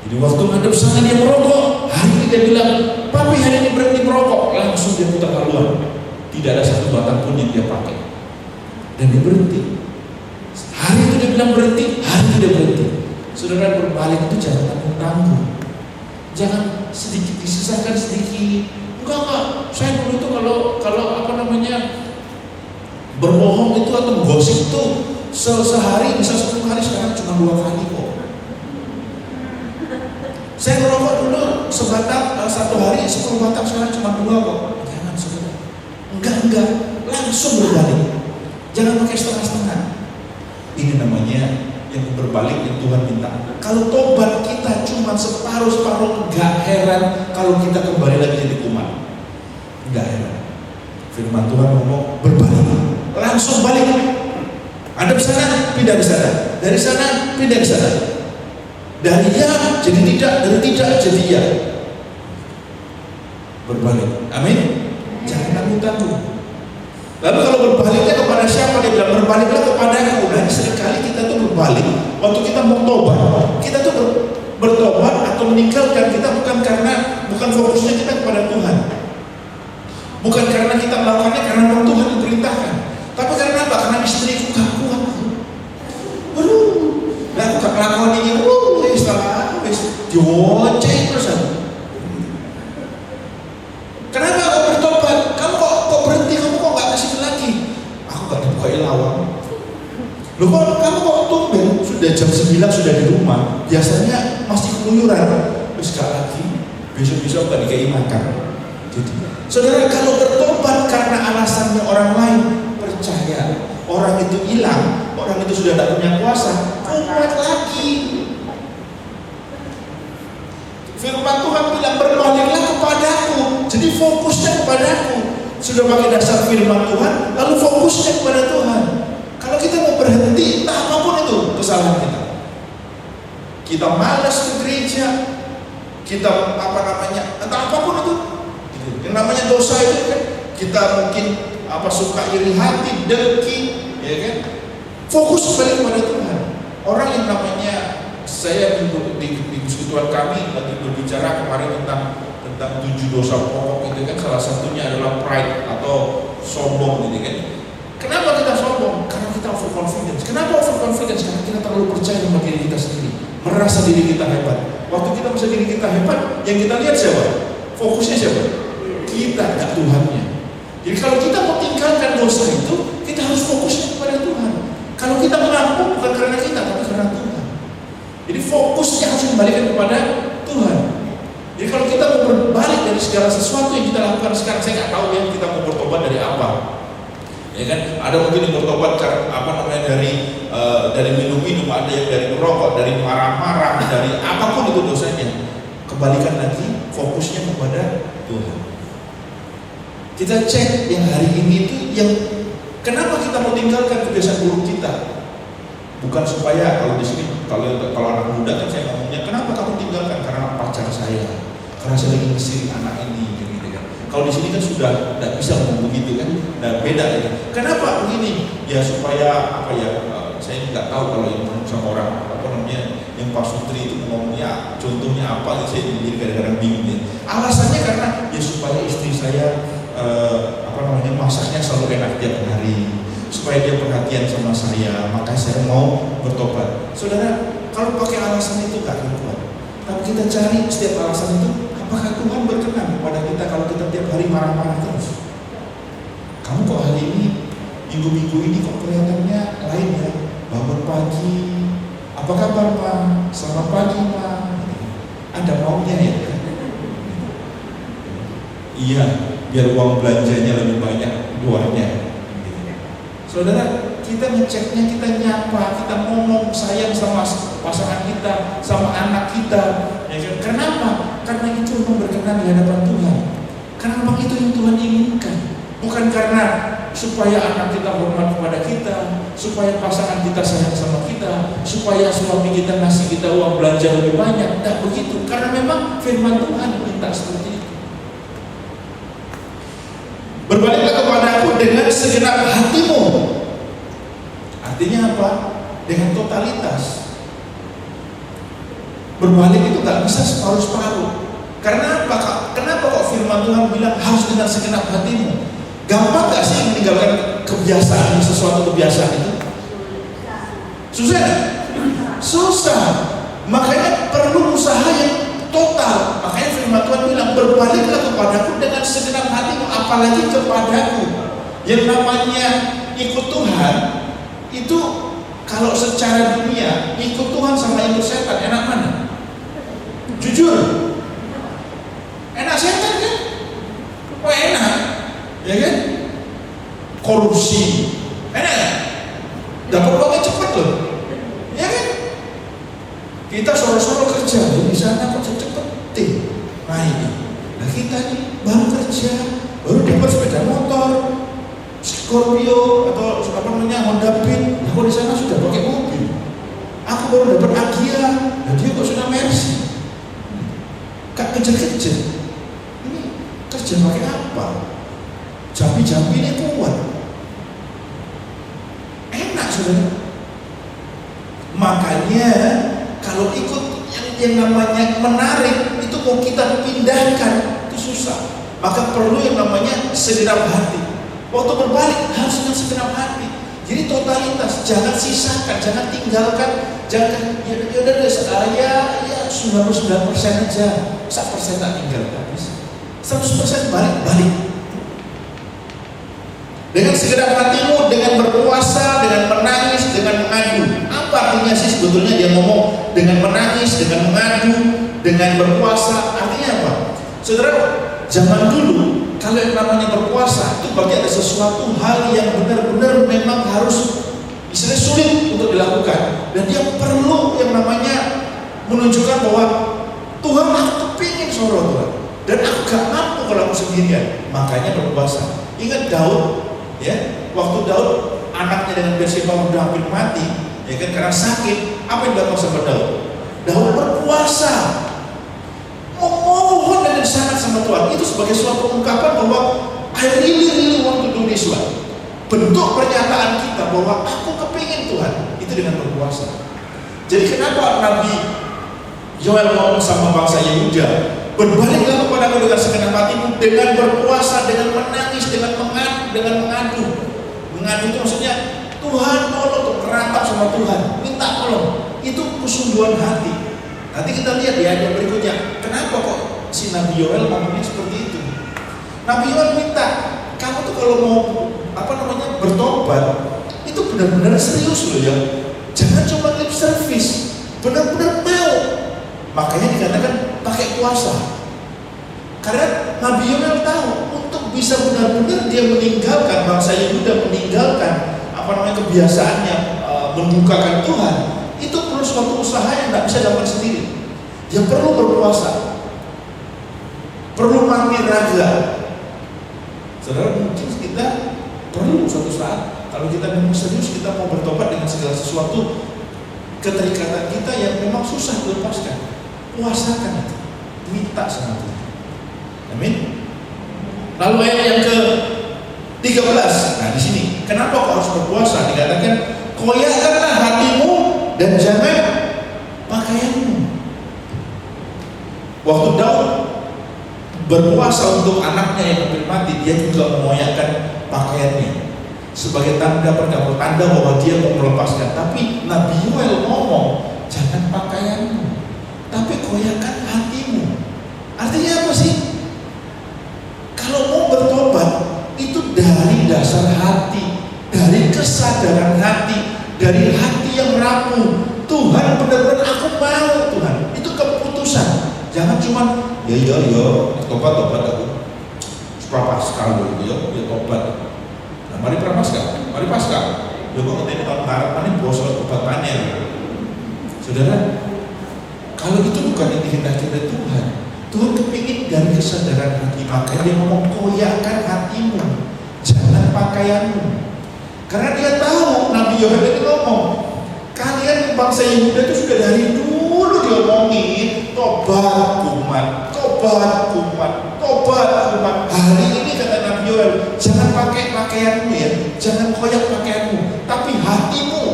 Jadi waktu ngadep sana dia merokok, hari ini dia bilang, papi hari ini berhenti merokok, langsung dia putar haluan. Tidak ada satu batang pun yang dia pakai, dan dia berhenti. Hari itu dia bilang berhenti, hari itu dia berhenti. Saudara, berbalik itu jangan tanggung-tanggung, jangan sedikit disisakan sedikit. Enggak, saya dulu itu kalau berbohong itu atau gosip itu sehari bisa 10 kali, sekarang cuma 2 kali kok. Saya merokok dulu sebatang satu hari 10 batang, sekarang cuma 2 kok. Jangan, saudara. Enggak, langsung berbalik. Jangan pakai setengah-setengah. Ini namanya yang berbalik yang Tuhan minta. Kalau tobat kita cuma separuh-separuh, gak heran kalau kita kembali lagi jadi kuman. Gak heran. Firman Tuhan ngomong berbalik, langsung balik. Ada di sana, pindah ke sana. Dari sana, pindah ke sana. Dari ya jadi tidak, dari tidak jadi ya. Berbalik. Amin. Jangan tanggung-tanggung. Lalu kalau berbaliknya kepada siapa? Dia bilang berbaliklah kepada aku. Dan seringkali kita tuh berbalik waktu kita mau tobat. Kita tuh bertobat atau meninggalkan kita bukan fokusnya kita kepada Tuhan. Bukan karena kita melakukannya karena memang Tuhan diperintahkan. Tapi karena apa? Karena istriku gak kuat. Waduh, aku gak melakukan ini. Salah, dioceng terus aku. Kenapa kau bertobat? Kamu kok berhenti? Kamu kok gak kesini lagi? Aku gak dibukain lawang. Loh kok kamu kok tumben? Sudah jam 9 sudah di rumah. Biasanya masih keluyuran. Terus gak lagi. Besok-besok gak dikasih makan. Jadi, saudara, kalau bertobat karena alasannya orang lain, percaya orang itu hilang, orang itu sudah tak punya kuasa, kuat lagi. Firman Tuhan bilang berbaliklah kepadaku. Jadi fokusnya kepadaku. Sudah pakai dasar firman Tuhan, lalu fokusnya kepada Tuhan. Kalau kita mau berhenti, entah apapun itu kesalahan kita. Kita malas ke gereja, kita entah apapun itu. Yang namanya dosa itu kan, kita mungkin suka iri hati, dengki, ya kan? Fokus kembali kepada Tuhan. Orang yang namanya saya di persekutuan kami lagi berbicara kemarin tentang 7 dosa pokok itu kan, salah satunya adalah pride atau sombong gitu kan. Kenapa kita sombong? Karena kita overconfidence. Kenapa overconfidence? Karena kita terlalu percaya sama diri kita sendiri, merasa diri kita hebat. Waktu kita merasa diri kita hebat, yang kita lihat siapa? Fokusnya siapa? Kita, gak Tuhannya. Jadi kalau kita mau tinggalkan dosa itu, kita harus fokusnya kepada Tuhan. Kalau kita mengampun bukan karena kita, tapi karena Tuhan. Jadi fokusnya harus kembalikan kepada Tuhan. Jadi kalau kita mau berbalik dari segala sesuatu yang kita lakukan sekarang, saya nggak tahu ya kita mau bertobat dari apa. Ya kan? Ada mungkin yang bertobat dari minum-minum, ada yang dari merokok, dari marah-marah, dari apapun itu dosanya. Kembalikan lagi fokusnya kepada Tuhan. Kita cek yang hari ini itu yang kenapa kita mau tinggalkan kebiasaan buruk kita. Bukan supaya kalau di sini kalau anak muda kan saya ngomongnya, kenapa kamu tinggalkan? Karena pacar saya, karena saya lagi ngisirin anak ini, gitu kan. Kalau di sini kan sudah tidak bisa ngomong begitu kan, dan beda ya. Kenapa begini? Ya supaya saya nggak tahu kalau yang sama orang yang Pak Sutri itu ngomongnya, contohnya apa? Saya jadi kadang-kadang bingung ya. Alasannya karena ya supaya istri saya masaknya selalu enak tiap hari, supaya dia perhatian sama saya, maka saya mau bertobat. Saudara, kalau pakai alasan itu gak kuat. Tapi kita cari setiap alasan itu, apakah Tuhan berkenan kepada kita kalau kita tiap hari marah-marah terus? Kamu kok hari ini, minggu-minggu ini kok kelihatannya lain ya? Bangun pagi, apa kabar Ma? Selamat pagi Ma. Ada maunya ya? Iya, biar uang belanjanya lebih banyak luarnya. Saudara, kita ngeceknya, kita nyapa, kita ngomong sayang sama pasangan kita, sama anak kita. Ya kan? Kenapa? Karena itu memang berkenan di hadapan Tuhan. Karena memang itu yang Tuhan inginkan. Bukan karena supaya anak kita hormat kepada kita, supaya pasangan kita sayang sama kita, supaya suami kita ngasih kita uang belanja lebih banyak. Tidak begitu. Karena memang firman Tuhan minta seperti itu. Berbaliklah kepadaku dengan segenap hatimu. Artinya apa? Dengan totalitas. Berbalik itu gak bisa separuh-separuh. Karena apa? Kenapa kok firman Tuhan bilang harus dengan segenap hatimu? Gampang gak sih meninggalkan kebiasaan, sesuatu kebiasaan itu? Susah gak? Susah. Makanya perlu usaha yang total. Makanya firman Tuhan bilang berbaliklah kepadaku dengan segenap hatimu, apalagi kepadaku. Yang namanya ikut Tuhan itu kalau secara dunia ikut Tuhan sama ikut setan enak mana? Jujur, enak setan kan? Oh enak, ya kan? Korupsi, enak kan? Dapat uangnya cepet loh, ya kan? Kita soro-soro kerja di sana kok cepet nah ini, nah kita nih baru kerja, baru dapat sepeda motor, Scorpio atau apa namanya Honda Beat, aku di sana sudah pakai mobil. Aku baru dapat Agia, dan dia kok sudah Mercy. Kak kejar-kejar. Ini kerja pakai apa? Jambi-jambi ini kuat. Enak saudara. Makanya kalau ikut yang namanya menarik itu mau kita pindahkan itu susah. Maka perlu yang namanya segenap hati. Waktu berbalik harus dengan segenap hati. Jadi totalitas, jangan sisakan, jangan tinggalkan, jangan ya udah saya 99% aja, 1% tak tinggal habis. 100% balik. Dengan segenap hatimu, dengan berpuasa, dengan menangis, dengan mengadu. Apa artinya sih sebetulnya dia ngomong dengan menangis, dengan mengadu, dengan berpuasa? Artinya apa? Saudara, zaman dulu kalau yang namanya berpuasa itu bagi ada sesuatu hal yang benar-benar memang harus istilahnya sulit untuk dilakukan, dan dia perlu yang namanya menunjukkan bahwa Tuhan aku kepingin soro Tuhan, dan aku gak mampu kalau aku sendirian, makanya berpuasa. Ingat Daud, ya, waktu Daud anaknya dengan Bathsheba udah hampir mati, ya kan, karena sakit, apa yang dilakukan sama Daud? Daud berpuasa, memohon dengan sangat sama Tuhan. Itu sebagai suatu ungkapan bahwa I really want to do this one. Bentuk pernyataan kita bahwa aku kepingin Tuhan, itu dengan berpuasa. Jadi kenapa Nabi Yoel ngomong sama bangsa Yehuda, berbaliklah kepadaku dengan segenap hatimu, dengan berpuasa, dengan menangis, dengan mengadu. Mengadu itu maksudnya Tuhan tolong, merantap sama Tuhan, minta tolong. Itu kesungguhan hati. Nanti kita lihat di ayat berikutnya, kenapa kok si Nabi Yoel ngomongnya seperti itu? Nabi Yoel minta, kamu tuh kalau mau bertobat, itu benar-benar serius loh ya. Jangan cuma lip service, benar-benar mau. Makanya dikatakan pakai puasa. Karena Nabi Yoel tahu untuk bisa benar-benar dia meninggalkan bangsa Yehuda, meninggalkan kebiasaannya membukakan Tuhan. Itu perlu suatu usaha yang tidak bisa dilakukan sendiri. Dia perlu berpuasa, perlu mati raga. Saudara, mungkin kita perlu suatu saat, kalau kita memang serius kita mau bertobat dengan segala sesuatu keterikatan kita yang memang susah dilepaskan, puasakan itu, minta sama Tuhan. Amin. Lalu ayat yang ke-13, nah di sini, kenapa kau harus berpuasa? Dikatakan, koyakkanlah hatimu dan jangan pakaianmu. Waktu Daud berpuasa untuk anaknya yang hampir mati, dia juga mengoyakkan pakaiannya sebagai tanda bahwa dia mau melepaskan. Tapi Nabi Yoel ngomong, jangan pakaianmu, tapi koyakkan hatimu. Artinya apa sih? Kalau mau bertobat itu dari dasar hati, dari kesadaran hati, dari hati yang rapuh. Tuhan, benar-benar aku mau Tuhan. Itu keputusan. Jangan cuma ya tobat aku prapaskah ya tobat. Nah, mari prapaskah, mari pasca. Ya kok kita tahun harapan ini bosok tobat panen. Saudara, kalau itu bukan yang dikehendaki oleh Tuhan, Tuhan kepingin dari kesadaran hati, makanya dia ngomong koyakkan hatimu, jangan pakaianmu. Karena dia tahu, Nabi Yohanes itu ngomong, kalian bangsa Yehuda itu sudah dari dulu diomongin tobat umat, tobat umat, tobat umat. Hari ini kata Nabi Yohanes, jangan pakai pakaianmu ya, jangan koyak pakaianmu, tapi hatimu,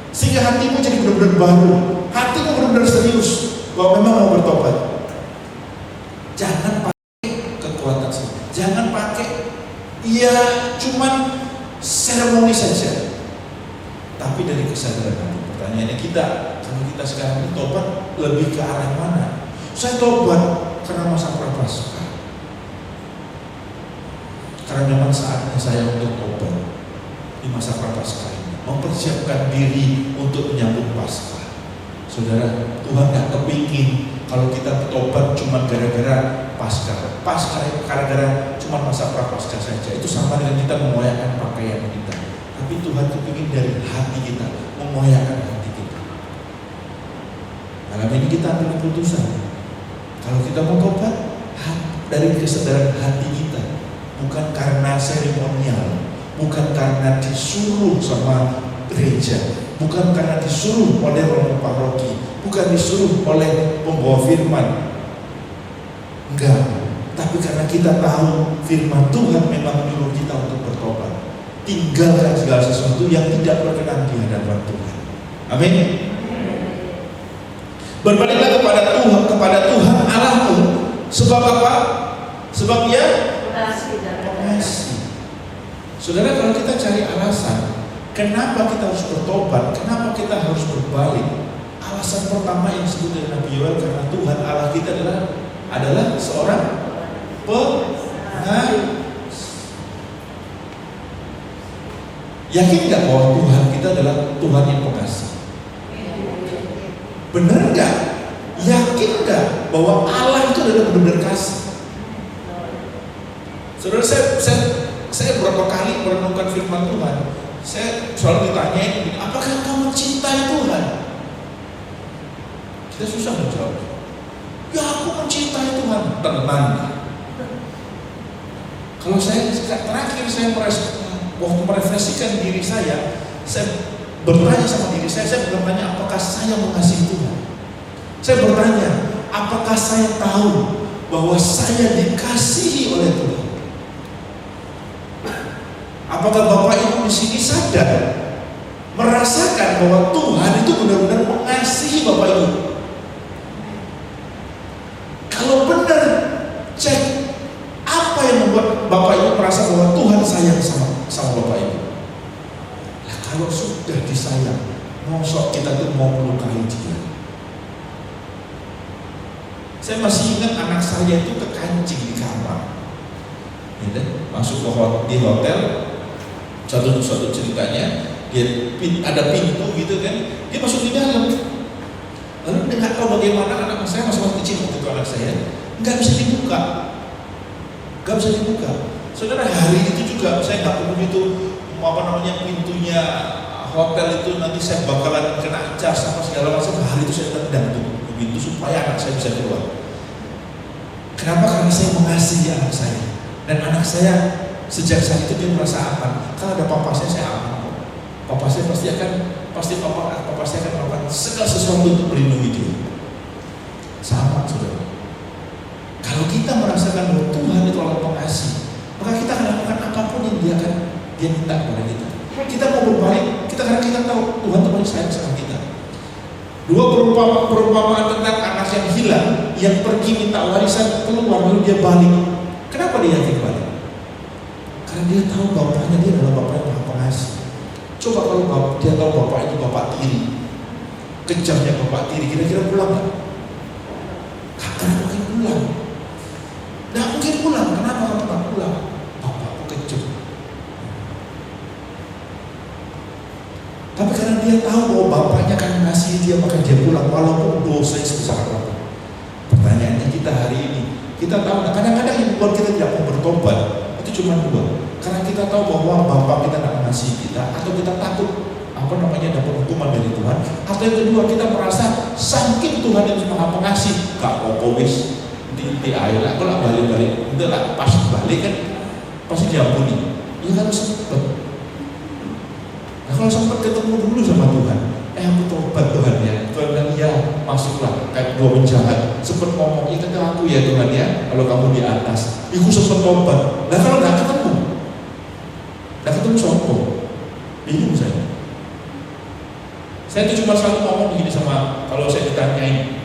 sehingga hatimu jadi benar-benar baru, hatimu benar-benar serius bahwa memang mau bertobat. Jangan pakai kekuatan sendiri, jangan pakai ya cuman seremoni saja, tapi dari kesadaran hati. Pertanyaannya kita, kalau kita sekarang ini tobat lebih ke arah mana? Saya tobat karena masa prapaskah, karena memang saatnya saya untuk tobat di masa prapaskah ini, mempersiapkan diri untuk menyambut Paskah. Saudara, Tuhan gak kepingin kalau kita bertobat cuma gara-gara Paskah, gara-gara cuma masa prapaskah saja. Itu sama dengan kita memoyakkan pakaian kita. Tapi Tuhan kepingin dari hati kita, memoyakkan hati kita. Malam ini kita ambil keputusan. Kalau kita mau tobat, dari kesadaran hati kita, bukan karena seremonial, bukan karena disuruh sama gereja, bukan karena disuruh oleh romo paroki, bukan disuruh oleh pembawa firman. Enggak, tapi karena kita tahu firman Tuhan memang menyuruh kita untuk bertobat, tinggalkan segala sesuatu yang tidak berkenan di hadapan Tuhan. Amin. Berbaliklah kepada Tuhan Allahmu. Sebab apa? Sebab Dia pengasih. Saudara, kalau kita cari alasan kenapa kita harus bertobat, kenapa kita harus berbalik, alasan pertama yang disebut dari Nabi Yoel, karena Tuhan Allah kita adalah seorang pengasih. Yakin nggak bahwa Tuhan kita adalah Tuhan yang pengasih? Benar nggak? Yakin nggak bahwa Allah itu adalah benar-benar kasih? Saudara, saya berapa kali merenungkan firman Tuhan, saya selalu ditanyain, apakah kamu mencintai Tuhan? Kita susah menjawab. Ya, aku mencintai Tuhan. Tenang. Kalau saya terakhir waktu merefleksikan diri saya bertanya sama diri saya bertanya, apakah saya mengasihi Tuhan? Saya bertanya, apakah saya tahu bahwa saya dikasihi oleh Tuhan? Apakah Bapak Ibu di sini sadar, merasakan bahwa Tuhan itu benar-benar mengasihi Bapak Ibu? Kalau benar, cek apa yang membuat Bapak Ibu merasa bahwa Tuhan sayang sama Bapak Ibu. Nah, kalau sudah disayang, mosok kita tuh mau melukai dia. Saya masih ingat anak saya itu kekancing di kamar, ya, masuk di hotel. Satu ceritanya, dia ada pintu gitu kan, dia masuk di dalam. Lalu dia nggak tahu bagaimana anak saya masih kecil waktu itu, anak saya nggak bisa dibuka. Saudara, hari itu juga saya nggak perlu itu pintunya hotel itu nanti saya bakalan kena cas apa segala macam. Hari itu saya tendang tuh pintu supaya anak saya bisa keluar. Kenapa? Karena saya mengasihi anak saya, dan anak saya sejak saat itu dia merasa aman. Kalau ada papa saya aman. Papa saya pasti akan melakukan segala sesuatu untuk melindungi dia. Sama, saudara. Kalau kita merasakan bahwa Tuhan itu Allah pengasih, maka kita akan lakukan apapun yang dia minta kepada kita. Kita mau berbalik, karena kita tahu Tuhan itu paling sayang sama kita. Dua perumpamaan tentang anak yang hilang, yang pergi minta warisan, keluar lalu dia balik. Kenapa dia yakin balik? Karena dia tahu bapaknya dia adalah bapak yang maha pengasih. Coba kalau dia tahu bapak itu bapak tiri, kejamnya bapak tiri, kira-kira pulang nggak? Kagak mungkin pulang. Nggak mungkin pulang. Kenapa kamu nggak pulang? Bapakku kejam. Tapi karena dia tahu bahwa bapaknya akan mengasihi dia, maka dia pulang walaupun dosanya sebesar apapun. Pertanyaannya kita hari ini, kita tahu kadang-kadang yang membuat kita tidak mau bertobat itu cuma dua. Karena kita tahu bahwa Bapak kita tidak mengasihi kita, atau kita takut dapat hukuman dari Tuhan, atau yang kedua kita merasa saking Tuhan yang maha pengasih, gak apa-apa wis, nanti di air lah, kalau balik-balik, udah lah pas balik kan pasti diampuni. Ya kan sempet. Nah kalau sempat ketemu dulu sama Tuhan, aku tobat Tuhan ya. Tuhan bilang ya masuklah. Kayak dua penjahat sempat ngomong, ingat aku ya Tuhan ya. Kalau kamu di atas, aku sempat tobat. Nah kalau nggak ketemu sombong, bingung saya. Saya itu cuma selalu ngomong begini sama, kalau saya ditanyain,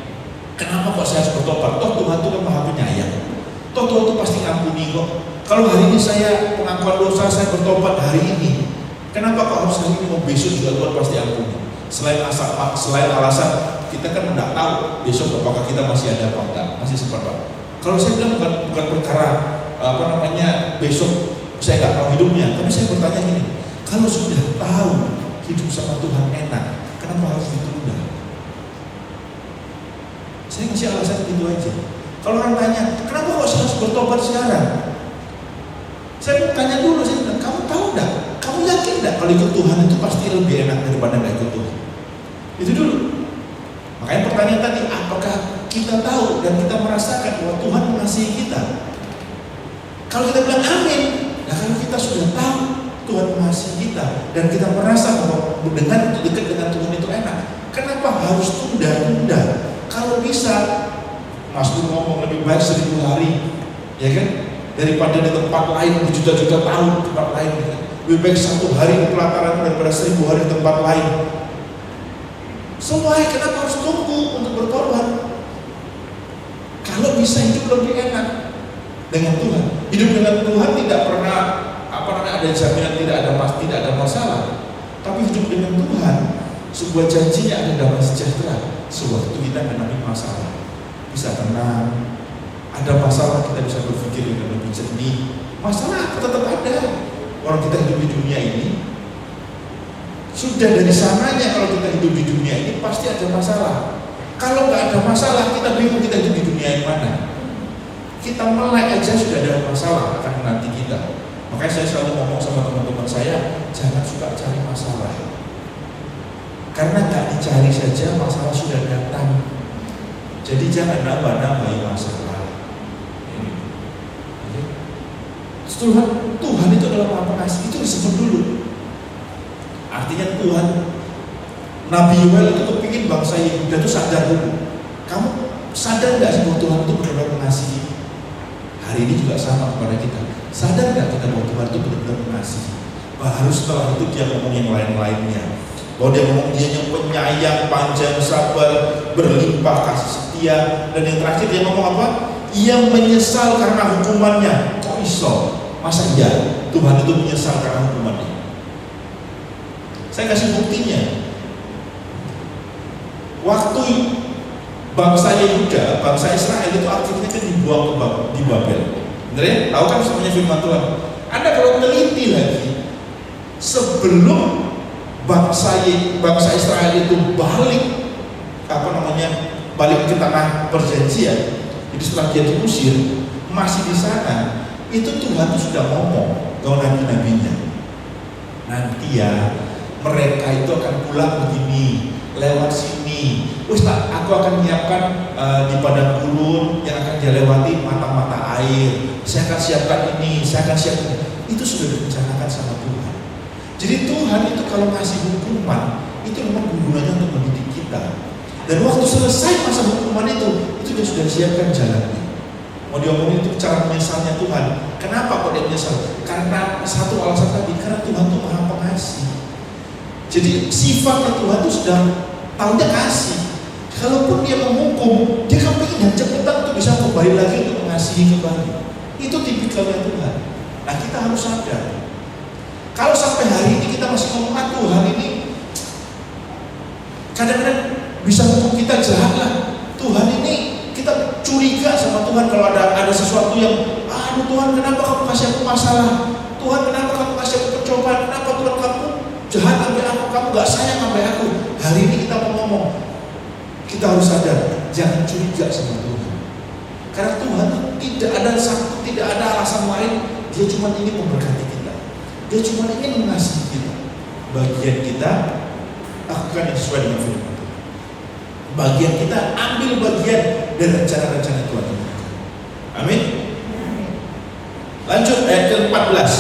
kenapa kok saya harus bertobat? Toh Tuhan itu kan maha penyayang. Toh Tuhan itu pasti ngampuni kok. Kalau hari ini saya pengakuan dosa, saya bertobat hari ini, kenapa kok harus hari ini, mau besok juga Tuhan pasti ampuni. Selain alasan kita kan tidak tahu besok apakah kita masih ada apa enggak, masih seperti apa. Kalau saya bilang bukan perkara besok saya nggak tahu hidupnya, tapi saya bertanya gini, kalau sudah tahu hidup sama Tuhan enak, kenapa harus ditunda? Saya ngasih alasan gitu aja. Kalau orang tanya, kenapa kok saya harus bertobat sekarang? Saya mau tanya dulu, saya bilang, kamu tahu enggak? Kamu yakin enggak kalau ikut Tuhan itu pasti lebih enak daripada nggak ikut Tuhan? Itu dulu. Makanya pertanyaan tadi, apakah kita tahu dan kita merasakan bahwa Tuhan mengasihi kita? Kalau kita bilang amin, nah kalau kita sudah tahu Tuhan mengasihi kita dan kita merasa bahwa dengan dekat dengan Tuhan itu enak, kenapa harus tunda-tunda? Kalau bisa, Mas Dur ngomong lebih baik 1000 hari, ya kan? Daripada di tempat lain berjuta-juta tahun di tempat lain. Lebih baik 1 hari di pelataran daripada 1000 hari di tempat lain. Semua kenapa harus tunggu untuk berkorban? Kalau bisa hidup lebih enak dengan Tuhan. Hidup dengan Tuhan tidak pernah ada jaminan tidak ada masalah. Tapi hidup dengan Tuhan, sebuah janjinya ada damai sejahtera. Sewaktu kita mengalami masalah, bisa tenang. Ada masalah kita bisa berpikir dengan lebih jernih. Masalah tetap ada. Orang kita hidup di dunia ini, sudah dari sananya kalau kita hidup di dunia ini pasti ada masalah. Kalau nggak ada masalah, kita bingung kita hidup di dunia yang mana. Kita melek aja sudah ada masalah akan menanti kita. Makanya saya selalu ngomong sama teman-teman saya, jangan suka cari masalah. Karena nggak dicari saja masalah sudah datang. Jadi jangan nambah-nambahin masalah. Tuhan itu adalah Maha Pengasih, itu disebut dulu. Artinya Tuhan, Nabi Yoel itu kepingin bangsa Yehuda itu sadar dulu. Kamu sadar nggak sih bahwa Tuhan itu benar-benar mengasihi? Hari ini juga sama kepada kita. Sadar nggak kita bahwa Tuhan itu benar-benar mengasihi? Baru setelah itu dia ngomong yang lain-lainnya. Bahwa dia ngomong dia yang penyayang, panjang sabar, berlimpah kasih setia, dan yang terakhir dia ngomong apa? Ia menyesal karena hukumannya. Kok iso? Masa iya Tuhan itu menyesal karena hukumannya? Saya kasih buktinya. Waktu bangsa Yehuda, bangsa Israel itu akhirnya kan dibuang di Babel. Benar ya? Tahu kan semuanya firman Tuhan. Anda kalau teliti lagi, sebelum bangsa Israel itu balik ke tanah perjanjian, jadi setelah dia diusir, masih di sana, itu Tuhan itu sudah ngomong ke nabi-nabinya, nanti ya mereka itu akan pulang begini, lewat sini. Aku akan menyiapkan di padang gurun yang akan dia lewati mata-mata air. Saya akan siapkan ini, saya akan siapkan ini. Itu sudah direncanakan sama Tuhan. Jadi Tuhan itu kalau ngasih hukuman, itu memang gunanya untuk mendidik kita. Dan waktu selesai masa hukuman itu dia sudah siapkan jalannya. Mau diomongin itu cara menyesalnya Tuhan. Kenapa kok dia menyesal? Karena satu alasan tadi, karena Tuhan itu Maha Pengasih. Jadi sifatnya Tuhan itu sudah tahunya kasih. Kalaupun dia menghukum, dia kan pengen cepetan untuk bisa kembali lagi untuk mengasihi kembali. Itu tipikalnya Tuhan. Nah kita harus sadar. Kalau sampai hari ini kita masih ngomong, Tuhan ini kadang-kadang bisa hukum kita jahat lah. Tuhan ini kita curiga sama Tuhan kalau ada sesuatu yang, Tuhan kenapa kamu kasih aku masalah? Tuhan kenapa kamu kasih aku percobaan? Kenapa Tuhan kamu jahat sampai aku? Kamu gak sayang sampai aku? Hari ini kita mau ngomong, kita harus sadar, jangan curiga sama Tuhan. Karena Tuhan tidak ada alasan lain. Dia cuma ingin memberkati kita. Dia cuma ingin mengasihi kita. Bagian kita lakukan yang sesuai dengan firman Tuhan. Bagian kita ambil bagian dari rencana-rencana Tuhan. Amin. Lanjut ayat ke-14.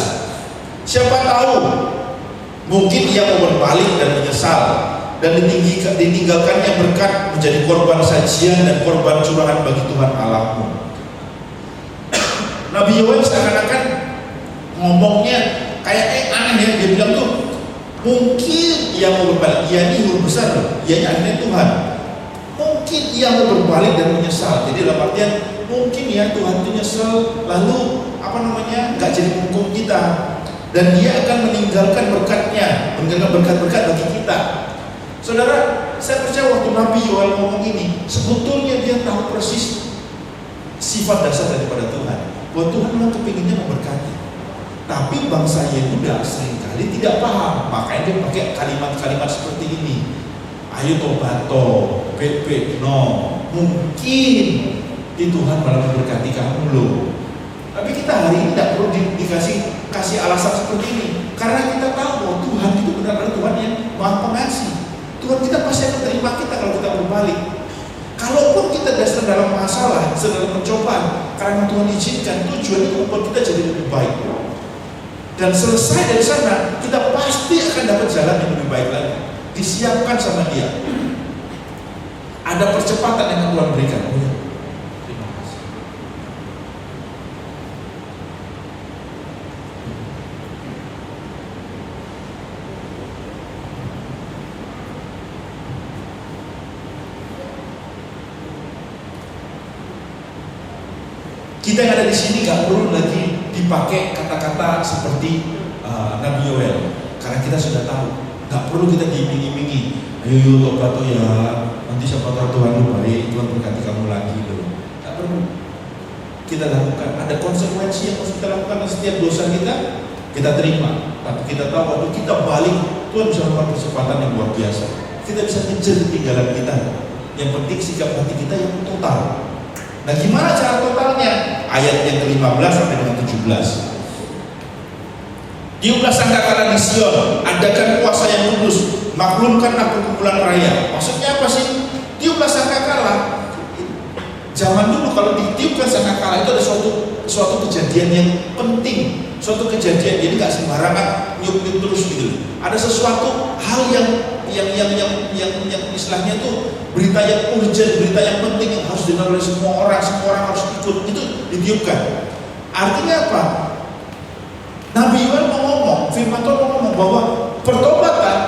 Siapa tahu mungkin ia mau berbalik dan menyesal dan ditinggalkannya berkat menjadi korban sajian dan korban curahan bagi Tuhan Allahmu. Nabi Yoel seakan-akan ngomongnya kayak aneh ya. Dia bilang tuh mungkin ia mau berbalik. Ia ini huruf besar loh. Ia artinya Tuhan. Mungkin ia mau berbalik dan menyesal. Jadi dalam artian mungkin ya Tuhan itu nyesel lalu nggak jadi hukum kita, dan dia akan meninggalkan berkatnya, meninggalkan berkat-berkat bagi kita. Saudara, saya percaya waktu Nabi Yoel ngomong ini, sebetulnya dia tahu persis sifat dasar daripada Tuhan, bahwa Tuhan memang kepinginnya memberkati. Tapi bangsa Yehuda seringkali tidak paham, makanya dia pakai kalimat-kalimat seperti ini. Ayo tobato, no, mungkin di Tuhan malah memberkati kamu loh. Tapi kita hari ini tidak perlu dikasih alasan seperti ini, karena kita tahu bahwa Tuhan itu benar-benar Tuhan yang Maha Pengasih. Tuhan kita pasti akan terima kita kalau kita berbalik. Kalaupun kita sedang dalam masalah, sedang dalam pencobaan, karena Tuhan izinkan, tujuan itu membuat kita jadi lebih baik. Dan selesai dari sana, kita pasti akan dapat jalan yang lebih baik lagi. Disiapkan sama Dia. Ada percepatan yang Tuhan berikan. Terima kasih. Kita yang ada di sini gak perlu lagi dipakai kata-kata seperti Nabi Yoel, karena kita sudah tahu. Gak perlu kita diiming-imingi, ayo tobat ya, nanti siapa tahu Tuhan lu baik, Tuhan berkati kamu lagi loh. Gak perlu kita lakukan. Ada konsekuensi yang harus kita lakukan. Setiap dosa kita terima. Tapi kita tahu waktu kita balik, Tuhan bisa memberikan kesempatan yang luar biasa. Kita bisa ngejar ketinggalan kita. Yang penting sikap hati kita yang total. Nah, gimana cara totalnya? Ayat yang ke-15 sampai dengan 17. Tiuplah sangkakala di Sion, adakan puasa yang kudus, maklumkanlah perkumpulan raya. Maksudnya apa sih? Tiuplah sangkakala. Zaman dulu kalau ditiupkan sangkakala itu ada suatu kejadian yang penting, suatu kejadian, jadi nggak sembarangan niup-niup terus gitu. Ada sesuatu hal yang istilahnya itu berita yang urgent, berita yang penting yang harus didengar oleh semua orang harus ikut, itu ditiupkan. Artinya apa? Nabi Yoel mau ngomong, firman Tuhan mau ngomong bahwa pertobatan,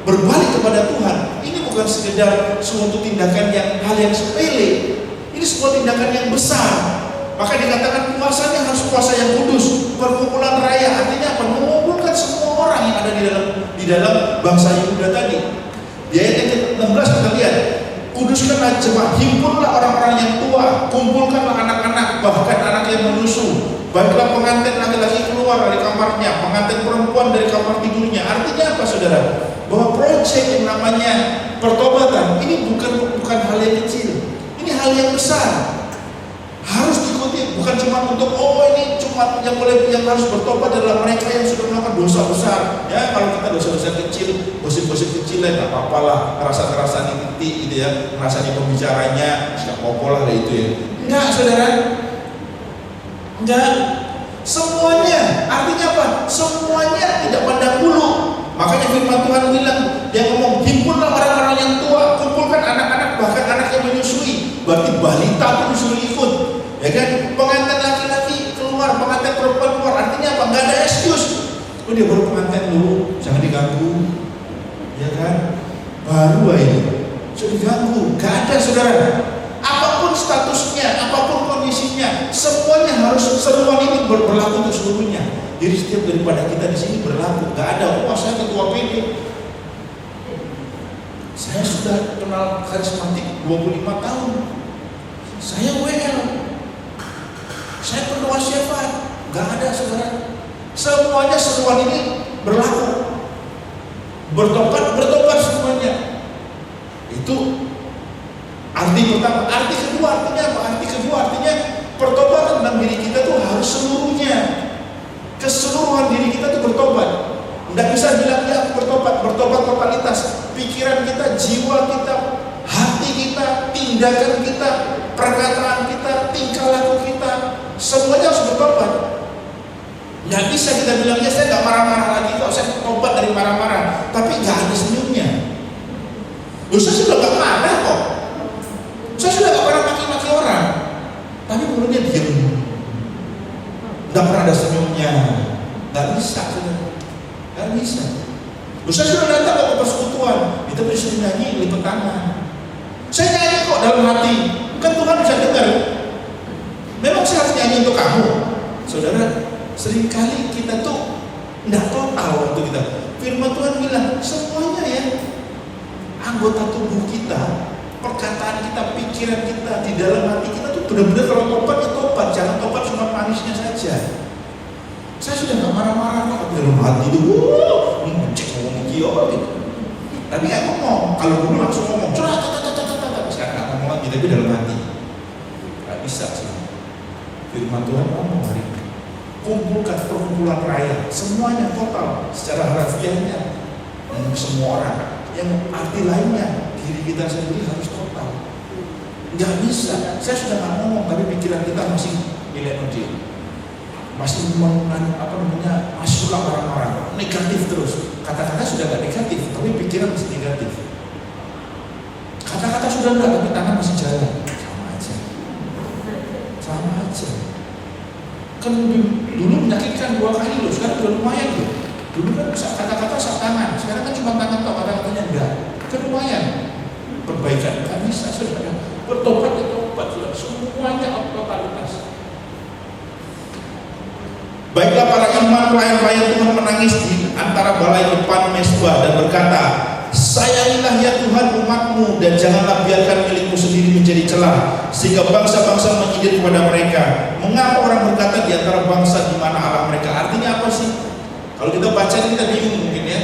berbalik kepada Tuhan, ini bukan sekedar suatu tindakan hal yang sepele, ini sebuah tindakan yang besar. Maka dikatakan puasanya harus puasa yang kudus, perkumpulan raya. Artinya apa? Mengumpulkan semua orang yang ada di dalam bangsa Yehuda tadi. Di ayat yang ke-16 kita lihat, kuduskanlah jemaat, himpunlah orang-orang yang tua, kumpulkanlah anak-anak, bahkan anak yang menyusu. Baiklah pengantin laki-laki keluar dari kamarnya, pengantin perempuan dari kamar tidurnya. Artinya apa saudara? Bahwa proyek yang namanya pertobatan ini bukan hal yang kecil. Ini hal yang besar. Harus diikuti, bukan cuma untuk ini cuma yang harus bertobat adalah mereka yang sudah melakukan dosa besar. Ya, kalau kita dosa-dosa kecil, gosip-gosip kecil lah, nggak apa-apa lah, ngerasa titik gitu ya, ngerasanya pembicaranya, nggak apa-apa lah itu ya. Enggak, saudara. Enggak. Semuanya, artinya apa? Semuanya tidak pandang bulu. Makanya firman Tuhan bilang, dia ngomong, himpunlah orang-orang yang tua, kumpulkan anak-anak, bahkan anak yang menyusui. Berarti balita pun disuruh ikut. Ya kan? Pengantin laki-laki keluar, pengantin perempuan keluar. Artinya apa? Nggak ada excuse. Oh, dia baru pengantin dulu, jangan diganggu. Ya kan? Baru ini sudah diganggu. Nggak ada, saudara. Apapun statusnya, apapun kondisinya, semuanya harus, seruan ini berlaku untuk seluruhnya. Jadi setiap daripada kita di sini berlaku. Nggak ada, saya ketua PD. Saya sudah kenal karismatik 25 tahun. Saya WL. Saya pendoa syafaat. Nggak ada, saudara. Semuanya seruan ini berlaku. Bertobat semuanya. Itu arti pertama. Arti kedua artinya apa? Arti kedua artinya pertobatan dalam diri kita tuh harus seluruhnya. Keseluruhan diri kita tuh bertobat. Nggak bisa bilang ya aku bertobat totalitas. Pikiran kita, jiwa kita, hati kita, tindakan kita, perkataan kita, tingkah laku kita, Nggak bisa kita bilang, ya saya nggak marah-marah lagi kok, saya tobat dari marah-marah, tapi nggak ada senyumnya. Saya sudah nggak marah kok, saya sudah nggak pernah maki-maki orang, tapi mulutnya diem, nggak pernah ada senyumnya. Nggak bisa, nggak bisa. Saya sudah datang ke persekutuan, kita bisa nyanyi, lipat tangan. Saya nyanyi kok dalam hati, kan Tuhan bisa dengar. Memang saya harus nyanyi untuk kamu, saudara. Seringkali kita tuh nggak total waktu kita. Firman Tuhan bilang semuanya ya, anggota tubuh kita, perkataan kita, pikiran kita, di dalam hati kita tuh benar-benar kalau tobat ya tobat, jangan tobat cuma manisnya saja. Saya sudah nggak marah-marah kok dalam hati itu, cek ngomong gitu. Tapi ya ngomong, kalau dulu langsung ngomong, sekarang nggak ngomong lagi, tapi dalam hati. Nggak bisa sih. Firman Tuhan ngomong hari ini, kumpulkan perkumpulan raya, semuanya total, secara harafiahnya, semua orang. Yang arti lainnya, diri kita sendiri harus total. Nggak bisa. Saya sudah nggak ngomong, tapi pikiran kita masih milenodial, masih masih suka marah-marah, negatif terus. Kata-kata sudah nggak negatif, tapi pikiran masih negatif. Kata-kata sudah nggak, tapi tangan masih jalan. Sama aja. Kan dulu menyakitkan 2 kali loh, sekarang udah lumayan loh. Dulu kan bisa kata-kata sak tangan, sekarang kan cuma tangan tok, kata-katanya enggak. Kan lumayan. Perbaikan kan bisa, saudara. Bertobat ya tobat, saudara. Semuanya totalitas. Baiklah para imam, pelayan-pelayan Tuhan menangis di antara balai depan mezbah dan berkata, sayangilah ya Tuhan umat-Mu dan janganlah biarkan milik-Mu sendiri menjadi celah, sehingga bangsa-bangsa menyindir kepada mereka. Mengapa orang berkata di antara bangsa di mana Allah mereka? Artinya apa sih? Kalau kita baca kita bingung mungkin ya.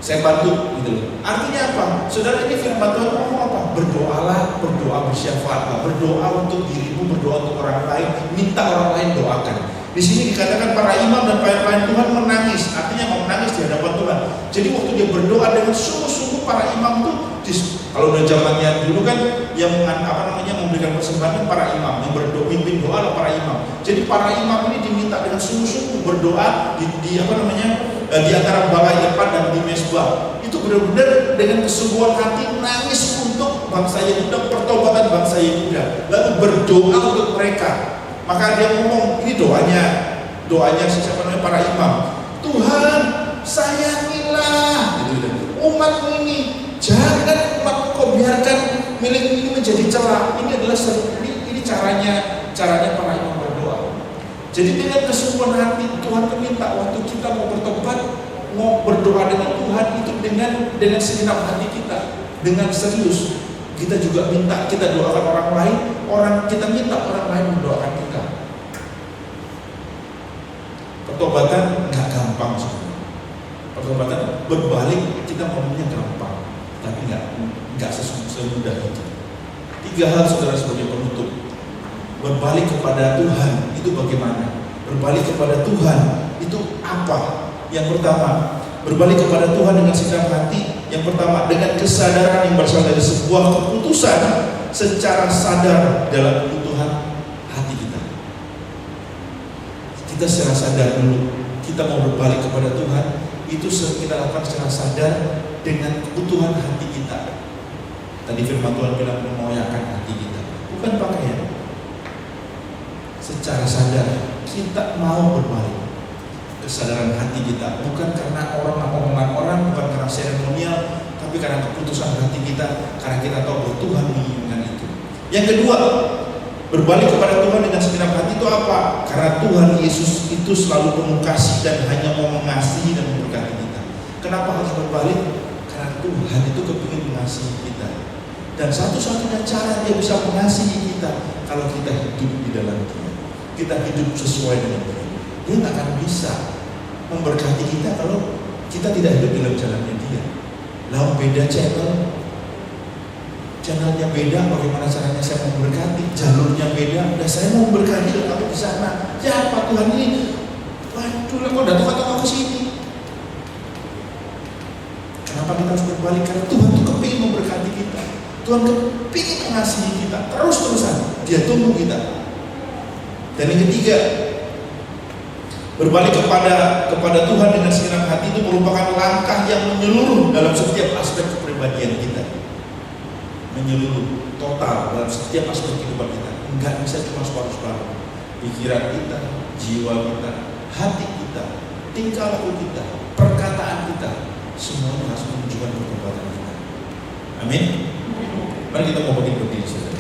Saya bantu gitu loh. Artinya apa? Saudara, ini firman Tuhan ngomong apa? Berdoalah, berdoa bersyafaatlah, berdoa untuk dirimu, berdoa untuk orang lain, minta orang lain doakan. Di sini dikatakan para imam dan pelayan Tuhan menangis, artinya mau menangis di hadapan Tuhan. Jadi waktu dia berdoa dengan sungguh-sungguh, para imam tuh, kalau udah zamannya dulu kan yang memberikan persembahan para imam, yang berdoa, pimpin doa adalah para imam. Jadi para imam ini diminta dengan sungguh-sungguh berdoa di antara balai depan dan di mezbah. Itu benar-benar dengan kesungguhan hati nangis untuk bangsa Yehuda, pertobatan bangsa Yehuda, lalu berdoa untuk mereka. Maka dia ngomong, ini doanya para imam. Tuhan, sayangilah umat ini, jangan umat kau biarkan milik ini menjadi celah. Ini adalah ini caranya para imam berdoa. Jadi dengan kesungguhan hati Tuhan meminta waktu kita mau bertobat, mau berdoa dengan Tuhan itu dengan segenap hati kita, dengan serius. Kita juga minta, kita doakan orang lain, kita minta orang lain mendoakan kita. Pertobatan nggak gampang sebenarnya. Pertobatan berbalik kita ngomongnya gampang, tapi nggak semudah itu. 3 hal saudara sebagai penutup. Berbalik kepada Tuhan itu bagaimana? Berbalik kepada Tuhan itu apa? Yang pertama, berbalik kepada Tuhan dengan sikap hati. Yang pertama, dengan kesadaran yang berasal dari sebuah keputusan secara sadar dalam kebutuhan hati kita. Kita secara sadar dulu, kita mau berbalik kepada Tuhan, itu kita lakukan secara sadar dengan kebutuhan hati kita. Tadi firman Tuhan bilang mengoyakkan hati kita, bukan pakaian. Secara sadar kita mau berbalik. Kesadaran hati kita bukan karena omongan orang, bukan karena seremonial, tapi karena keputusan hati kita, karena kita tahu bahwa Tuhan menginginkan itu. Yang kedua, berbalik kepada Tuhan dengan segenap hati itu apa? Karena Tuhan Yesus itu selalu penuh kasih dan hanya mau mengasihi dan memberkati kita. Kenapa harus berbalik? Karena Tuhan itu kepingin mengasihi kita. Dan satu-satunya cara Dia bisa mengasihi kita kalau kita hidup di dalam Dia. Kita hidup sesuai dengan Dia. Dia nggak akan bisa memberkati kita kalau kita tidak hidup dalam jalannya Dia. Lalu beda channelnya beda, bagaimana caranya saya mau memberkati? Jalurnya beda, dan saya mau memberkati tapi di sana. Ya Pak Tuhan ini, waduh, kok datang atau ke sini? Kenapa kita harus berbalik? Karena Tuhan itu kepingin memberkati kita. Tuhan kepingin mengasihi kita terus-terusan. Dia tunggu kita. Dan yang ketiga, Berbalik kepada Tuhan dengan segenap hati itu merupakan langkah yang menyeluruh dalam setiap aspek kepribadian kita. Menyeluruh total dalam setiap aspek kehidupan kita. Enggak bisa cuma separuh-separuh. Pikiran kita, jiwa kita, hati kita, tingkah laku kita, perkataan kita, semuanya harus menunjukkan pertobatan kita. Amin. Mari kita mau bagi berdiri saudara.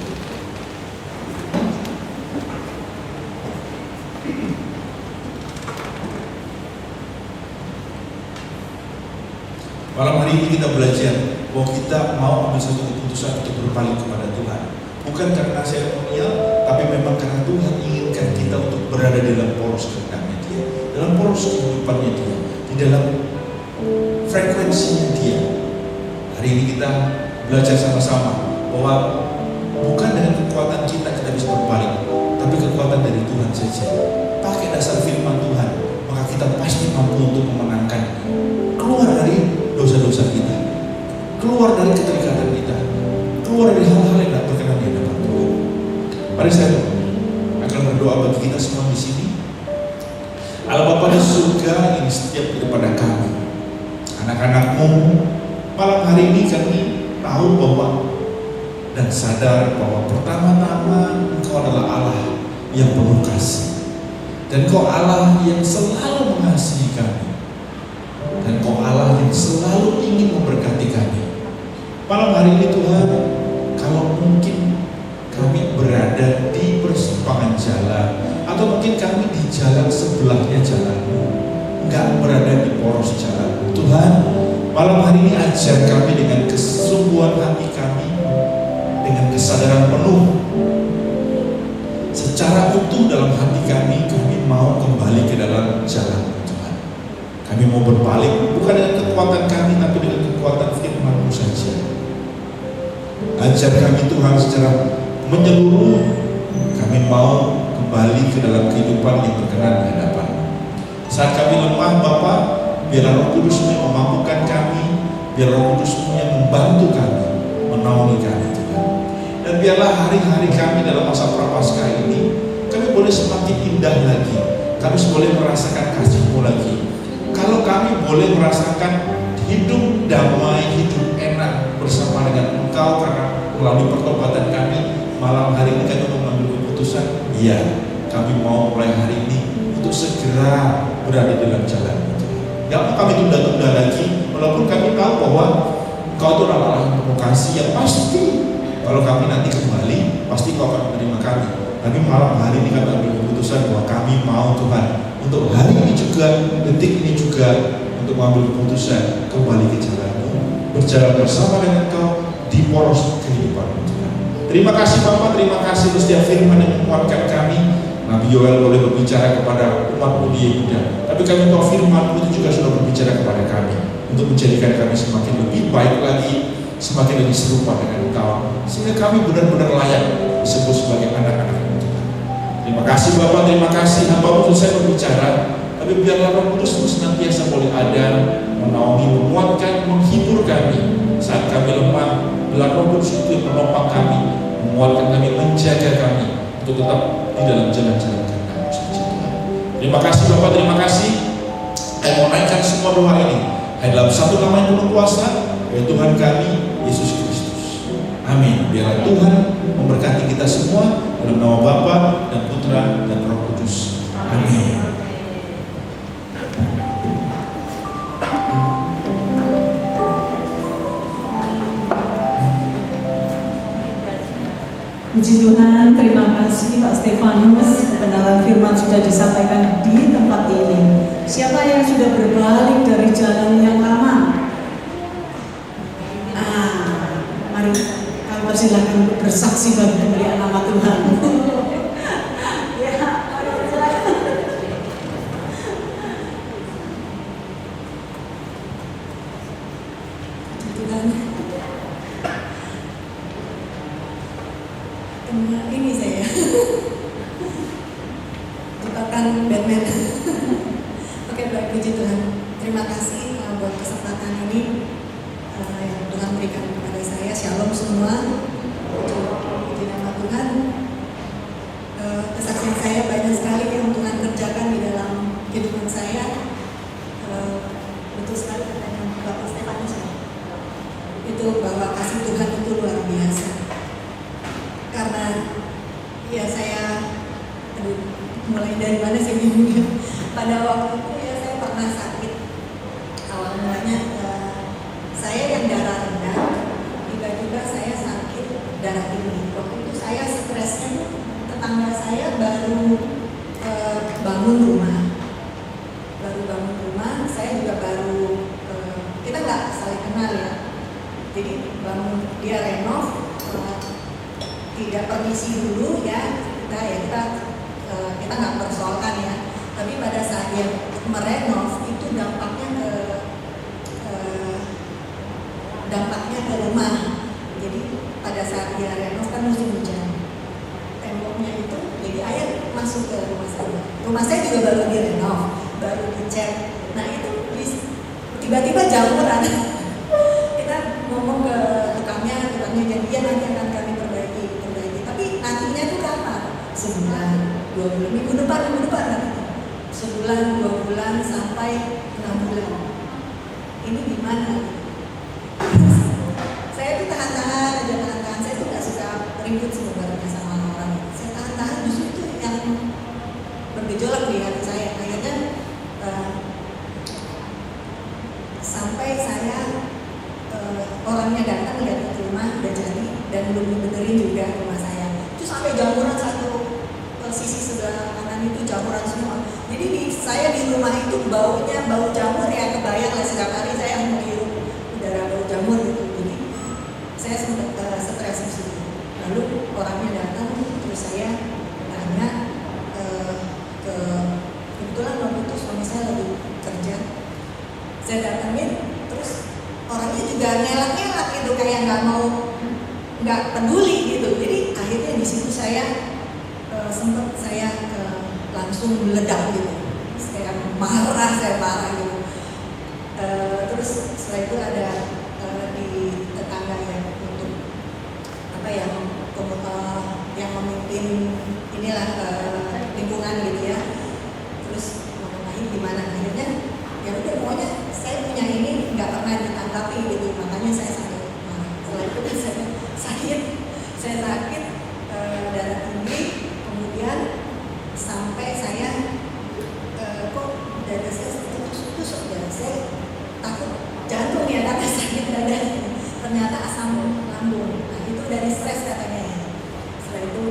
Malam hari ini kita belajar bahwa kita mau ambil satu keputusan untuk berpaling kepada Tuhan. Bukan karena seremonial, tapi memang karena Tuhan inginkan kita untuk berada dalam poros kehendaknya Dia, dalam poros kehidupannya Dia, di dalam frekuensinya Dia. Hari ini kita belajar sama-sama bahwa bukan dengan kekuatan kita bisa berpaling, tapi kekuatan dari Tuhan saja. Pakai dasar firman Tuhan, maka kita pasti mampu untuk memenangkan. Keluar dari dosa-dosa kita, keluar dari keterikatan kita, keluar dari hal-hal yang tidak berkenan di hadapan Tuhan. Mari saya akan berdoa bagi kita semua di sini. Allah Bapa di surga yang setiap kepada kami, anak-anak-Mu, malam hari ini kami tahu bahwa dan sadar bahwa pertama-tama Engkau adalah Allah yang penuh kasih, dan Engkau Allah yang selalu mengasihi kami, dan Engkau Allah yang selalu ingin memberkati kami. Malam hari ini Tuhan, kalau mungkin kami berada di persimpangan jalan, atau mungkin kami di jalan sebelahnya jalan-Mu, enggak berada di poros jalan, Tuhan, malam hari ini ajar kami dengan kesungguhan hati kami, dengan kesadaran penuh, secara utuh dalam hati kami mau kembali ke dalam jalan. Kami mau berbalik, bukan dengan kekuatan kami, tapi dengan kekuatan firman-Mu saja. Ajar kami Tuhan secara menyeluruh, kami mau kembali ke dalam kehidupan yang berkenan di hadapan. Saat kami lemah Bapa, biarlah Roh Kudus-Mu yang memampukan kami, biar Roh Kudus-Mu yang membantu kami, menaungi kami Tuhan. Dan biarlah hari-hari kami dalam masa Prapaskah ini, kami boleh semakin indah lagi, kami boleh merasakan kasih-Mu lagi. Kalau kami boleh merasakan hidup damai, hidup enak bersama dengan Engkau karena melalui pertobatan kami, malam hari ini kami mengambil keputusan, iya, kami mau mulai hari ini untuk segera berada dalam jalan itu. Gak mau kami tunda-tunda lagi, walaupun kami tahu bahwa Engkau itu adalah Allah yang penuh kasih, yang pasti kalau kami nanti kembali, pasti Kau akan menerima kami. Tapi malam hari ini kami ambil keputusan bahwa kami mau Tuhan, untuk hari ini juga, detik ini juga, untuk mengambil keputusan kembali ke jalan-Mu, berjalan bersama dengan Engkau di poros kehidupan-Mu Tuhan. Terima kasih Bapak, terima kasih setiap firman yang menguatkan kami. Nabi Yoel boleh berbicara kepada umat-Mu di Yehuda, tapi kami tahu firman-Mu itu juga sudah berbicara kepada kami untuk menjadikan kami semakin lebih baik lagi, semakin lebih serupa dengan Engkau, sehingga kami benar-benar layak disebut sebagai anak-anak-Mu Tuhan. Terima kasih Bapak, terima kasih hamba-Mu selesai berbicara, tapi biarlah Roh Kudus-Mu senantiasa boleh ada, menaungi, menguatkan, menghibur kami saat kami lemah. Biarlah Roh Kudus itu yang menopang kami, menguatkan kami, menjaga kami untuk tetap di dalam jalan-jalan kehendak-Mu saja Tuhan. Terima kasih Bapak, terima kasih. Saya mau naikkan semua doa ini hanya dalam satu nama yang penuh kuasa, yaitu Tuhan kami Yesus Kristus. Amin. Biarlah Tuhan memberkati kita semua dalam nama Bapa dan Putra dan Roh Kudus. Amin. Puji Tuhan, terima kasih Pak Stefanus, kebenaran firman sudah disampaikan di tempat ini. Siapa yang sudah berbalik dari jalan yang lama? Mari kami persilahkan untuk bersaksi bagi kemuliaan nama Tuhan. Ya, mari persilahkan. Tuhan. Ini saya jebakan Batman. Oke, baik, puji Tuhan. Terima kasih buat kesempatan ini yang Tuhan berikan kepada saya. Shalom semua. Puji nama Tuhan. Kesaksian saya banyak sekali yang Tuhan kerjakan di dalam kehidupan saya betul sekali katanya Bapak Stefanus ya. Itu bahwa kasih Tuhan itu luar biasa. Karena ya saya mulai dari mana sih bingung. Pada waktu itu ya saya pernah sakit. Awal mulanya saya yang darah rendah, tiba-tiba saya sakit darah tinggi. Waktu itu saya stresnya tetangga saya baru bangun rumah, saya juga baru kita nggak saling kenal ya. Jadi bangun dia renov, tidak permisi dulu ya kita nggak persoalkan ya. Tapi pada saat dia merenov itu dampaknya ke rumah. Jadi pada saat dia renov kan musim hujan, temboknya itu jadi air masuk ke rumah saya. Rumah saya juga baru direnov, baru dicat. Nah itu tiba-tiba jamuran. Kita ngomong ke tukangnya janjian nanti akan kami perbaiki. Tapi nantinya itu kapan? Sebulan, 2 bulan, minggu depan nanti. Sebulan, 2 bulan, sampai 6 bulan. Ini gimana? Saya tuh tahan-tahan. Saya tuh nggak suka ribut sebenarnya sama orang. Saya tahan-tahan, justru itu yang bergejolak di hati saya. Akhirnya sampai saya orangnya datang lihat ke rumah udah jadi dan belum dibenerin juga rumah saya. Itu sampai jamuran satu sisi sebelah kanan itu jamuran semua. Jadi saya di rumah itu baunya bau jamur ya, kebayang lah setiap hari saya menghirup udara bau jamur gitu. Jadi saya sempat stres di situ. Lalu orangnya datang, terus saya tanya kebetulan waktu itu suami saya lagi kerja. Saya datangin, terus orangnya juga ngelak-ngelak gitu, kayak nggak peduli gitu. Jadi akhirnya di situ saya sempat langsung meledak gitu. Saya marah gitu. Terus setelah itu ada di tetangga yang memimpin inilah lingkungan gitu ya. Terus ngomongin gimana akhirnya ya udah pokoknya saya punya ini nggak pernah ditanggapi gitu, makanya saya sakit. Setelah itu saya sakit darah tinggi, kemudian sampai saya kok dada saya tusuk dada saya, takut jantung ya, kata sakit dada, ternyata asam lambung. Nah itu dari stres katanya ya. Setelah itu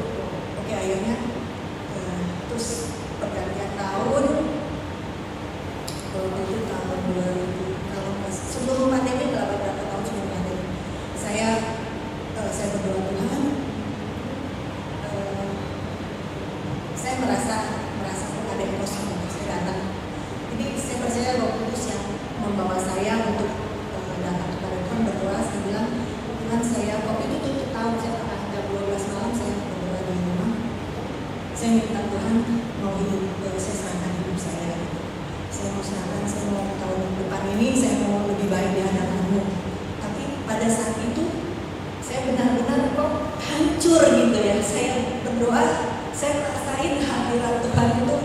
oke, akhirnya terus pergantian tahun itu tahun 2000 sebelum pandemi, berapa tahun sebelum pandemi saya berdoa Tuhan, saya merasa ada yang kosong. Saya datang, jadi saya percaya Roh Kudus yang membawa saya untuk datang kepada Tuhan, berdoa. Saya bilang, Tuhan, saya waktu itu tutup tahun, saya pernah jam 12 malam saya berdoa di rumah. Saya minta Tuhan mau hidup, saya serahkan hidup saya. Saya mau serahkan, saya mau tahun depan ini saya mau lebih baik di hadapan-Mu. Tapi pada saat itu saya benar-benar kok hancur gitu ya. Saya berdoa, saya rasain hadirat Tuhan itu.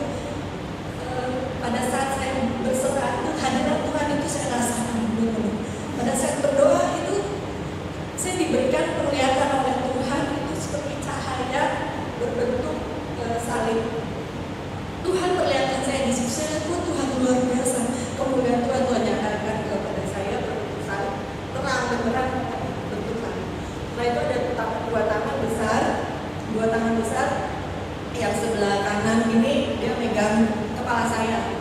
Pada saat saya berserah itu, hadirat Tuhan itu saya rasakan dulu. Pada saat berdoa itu saya diberikan penglihatan oleh Tuhan itu seperti cahaya berbentuk salib. Tuhan perlihatkan saya di situ, saya lihat Tuhan luar biasa. Kemudian Tuhan nyatakan kepada saya bentuk salib, terang benderang bentuk salib. Setelah itu ada dua tangan besar, yang sebelah kanan ini dia megang kepala saya,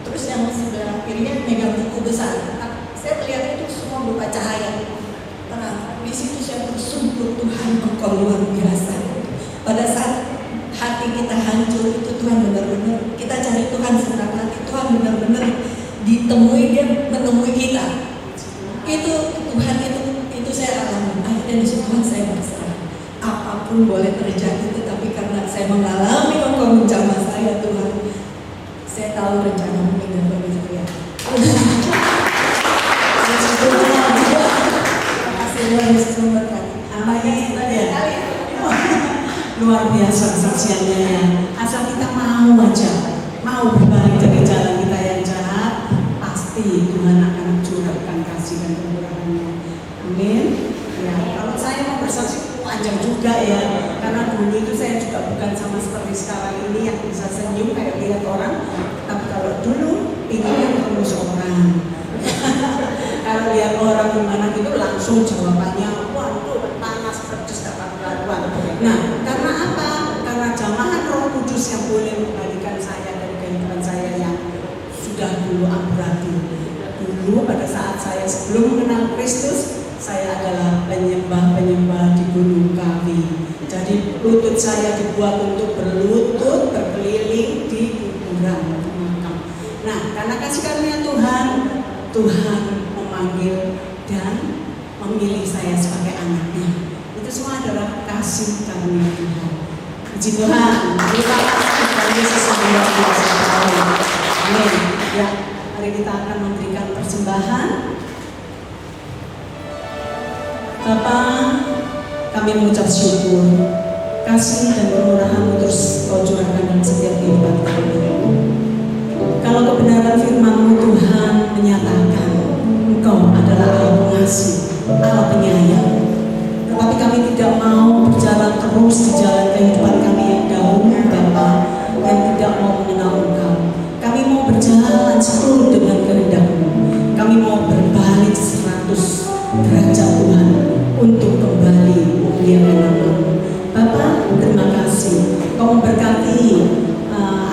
terus yang sebelah kirinya megang buku besar. Nah, saya melihat itu semua berupa cahaya terang. Di situ saya bersyukur, Tuhan Engkau luar biasa. Pada saat hati kita hancur itu, Tuhan benar-benar kita cari Tuhan senang hati, Tuhan benar-benar ditemui, dia menemui kita. Itu Tuhan itu saya alami. Akhirnya di situ Tuhan saya berserah. Apapun boleh terjadi, tetapi karena saya mengalami Engkau menjamah saya, Tuhan, saya tahu rencana-Mu indah bagi saya. Terima kasih Tuhan Yesus memberkati. Luar biasa kesaksiannya ya. Asal kita mau aja pasti Tuhan akan curahkan kasih dan kemurahan-Nya. Amin. Ya, kalau saya mau bersaksi panjang juga ya, karena dulu itu saya juga bukan sama seperti sekarang ini yang bisa senyum kayak lihat orang, tapi kalau dulu inginnya terus orang. Kalau lihat orang gimana gitu langsung jawabannya, waduh panas pedes gak karuan. Nah, karena apa? Karena jamahan Roh Kudus yang boleh mengembalikan saya dari kehidupan saya yang sudah dulu amburadul. Dulu pada saat saya sebelum mengenal Kristus, saya adalah penyembah-penyembah di Gunung Kawi. Jadi lutut saya dibuat untuk berlutut berkeliling di kuburan makam. Nah, karena kasih karunia Tuhan memanggil dan memilih saya sebagai anaknya. Itu semua adalah kasih karunia Tuhan. Puji Tuhan. Terima kasih Tuhan Yesus yang luar biasa. Amin. Ya, mari kita akan memberikan persembahan. Bapa, kami mengucap syukur, kasih dan kemurahan-Mu terus Kau curahkan dalam setiap kehidupan kami. Kalau kebenaran firman-Mu Tuhan menyatakan Engkau adalah Allah pengasih, Allah penyayang, tetapi kami tidak mau berjalan terus di jalan kehidupan kami yang dahulu Bapa, dan tidak mau mengenal Engkau. Kami mau berjalan seluruh dengan kehendak-Mu. Kami mau berbalik 100 derajat Tuhan untuk kembali memuliakan nama-Mu. Bapa, terima kasih Kau memberkati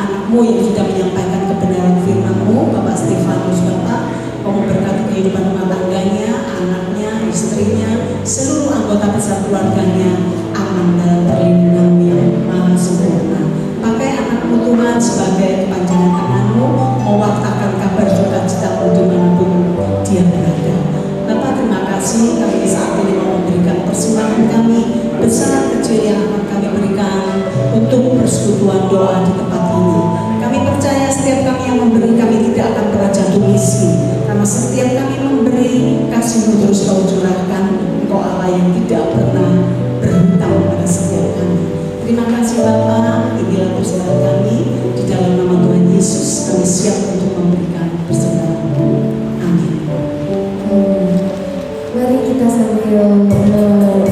anak-Mu yang sudah menyampaikan kebenaran firman-Mu, Bapak Stefanus. Bapak, Kau memberkati kehidupan rumah tangganya, anaknya, istrinya, seluruh anggota besar keluarganya aman dalam perlindungan-Mu yang maha sempurna. Pakai anak-Mu Tuhan sebagai kepanjangan tangan-Mu, mewartakan kabar sukacita-Mu dimanapun dia berada. Bapak, terima kasih kami saat ini mau memberikan persembahan kami besar kecil yang akan kami berikan untuk persekutuan doa di tempat ini. Kami percaya setiap kami yang memberi, kami tidak akan pernah jatuh miskin, karena setiap kami memberi, kasih-Mu terus Kau curahkan. Engkau Allah yang tidak pernah berhutang pada setiap kami. Terima kasih Bapa, inilah persembahan kami di dalam nama Tuhan Yesus. Kami siap untuk memberikan persembahan. Amin. Mari kita sambil melantunkan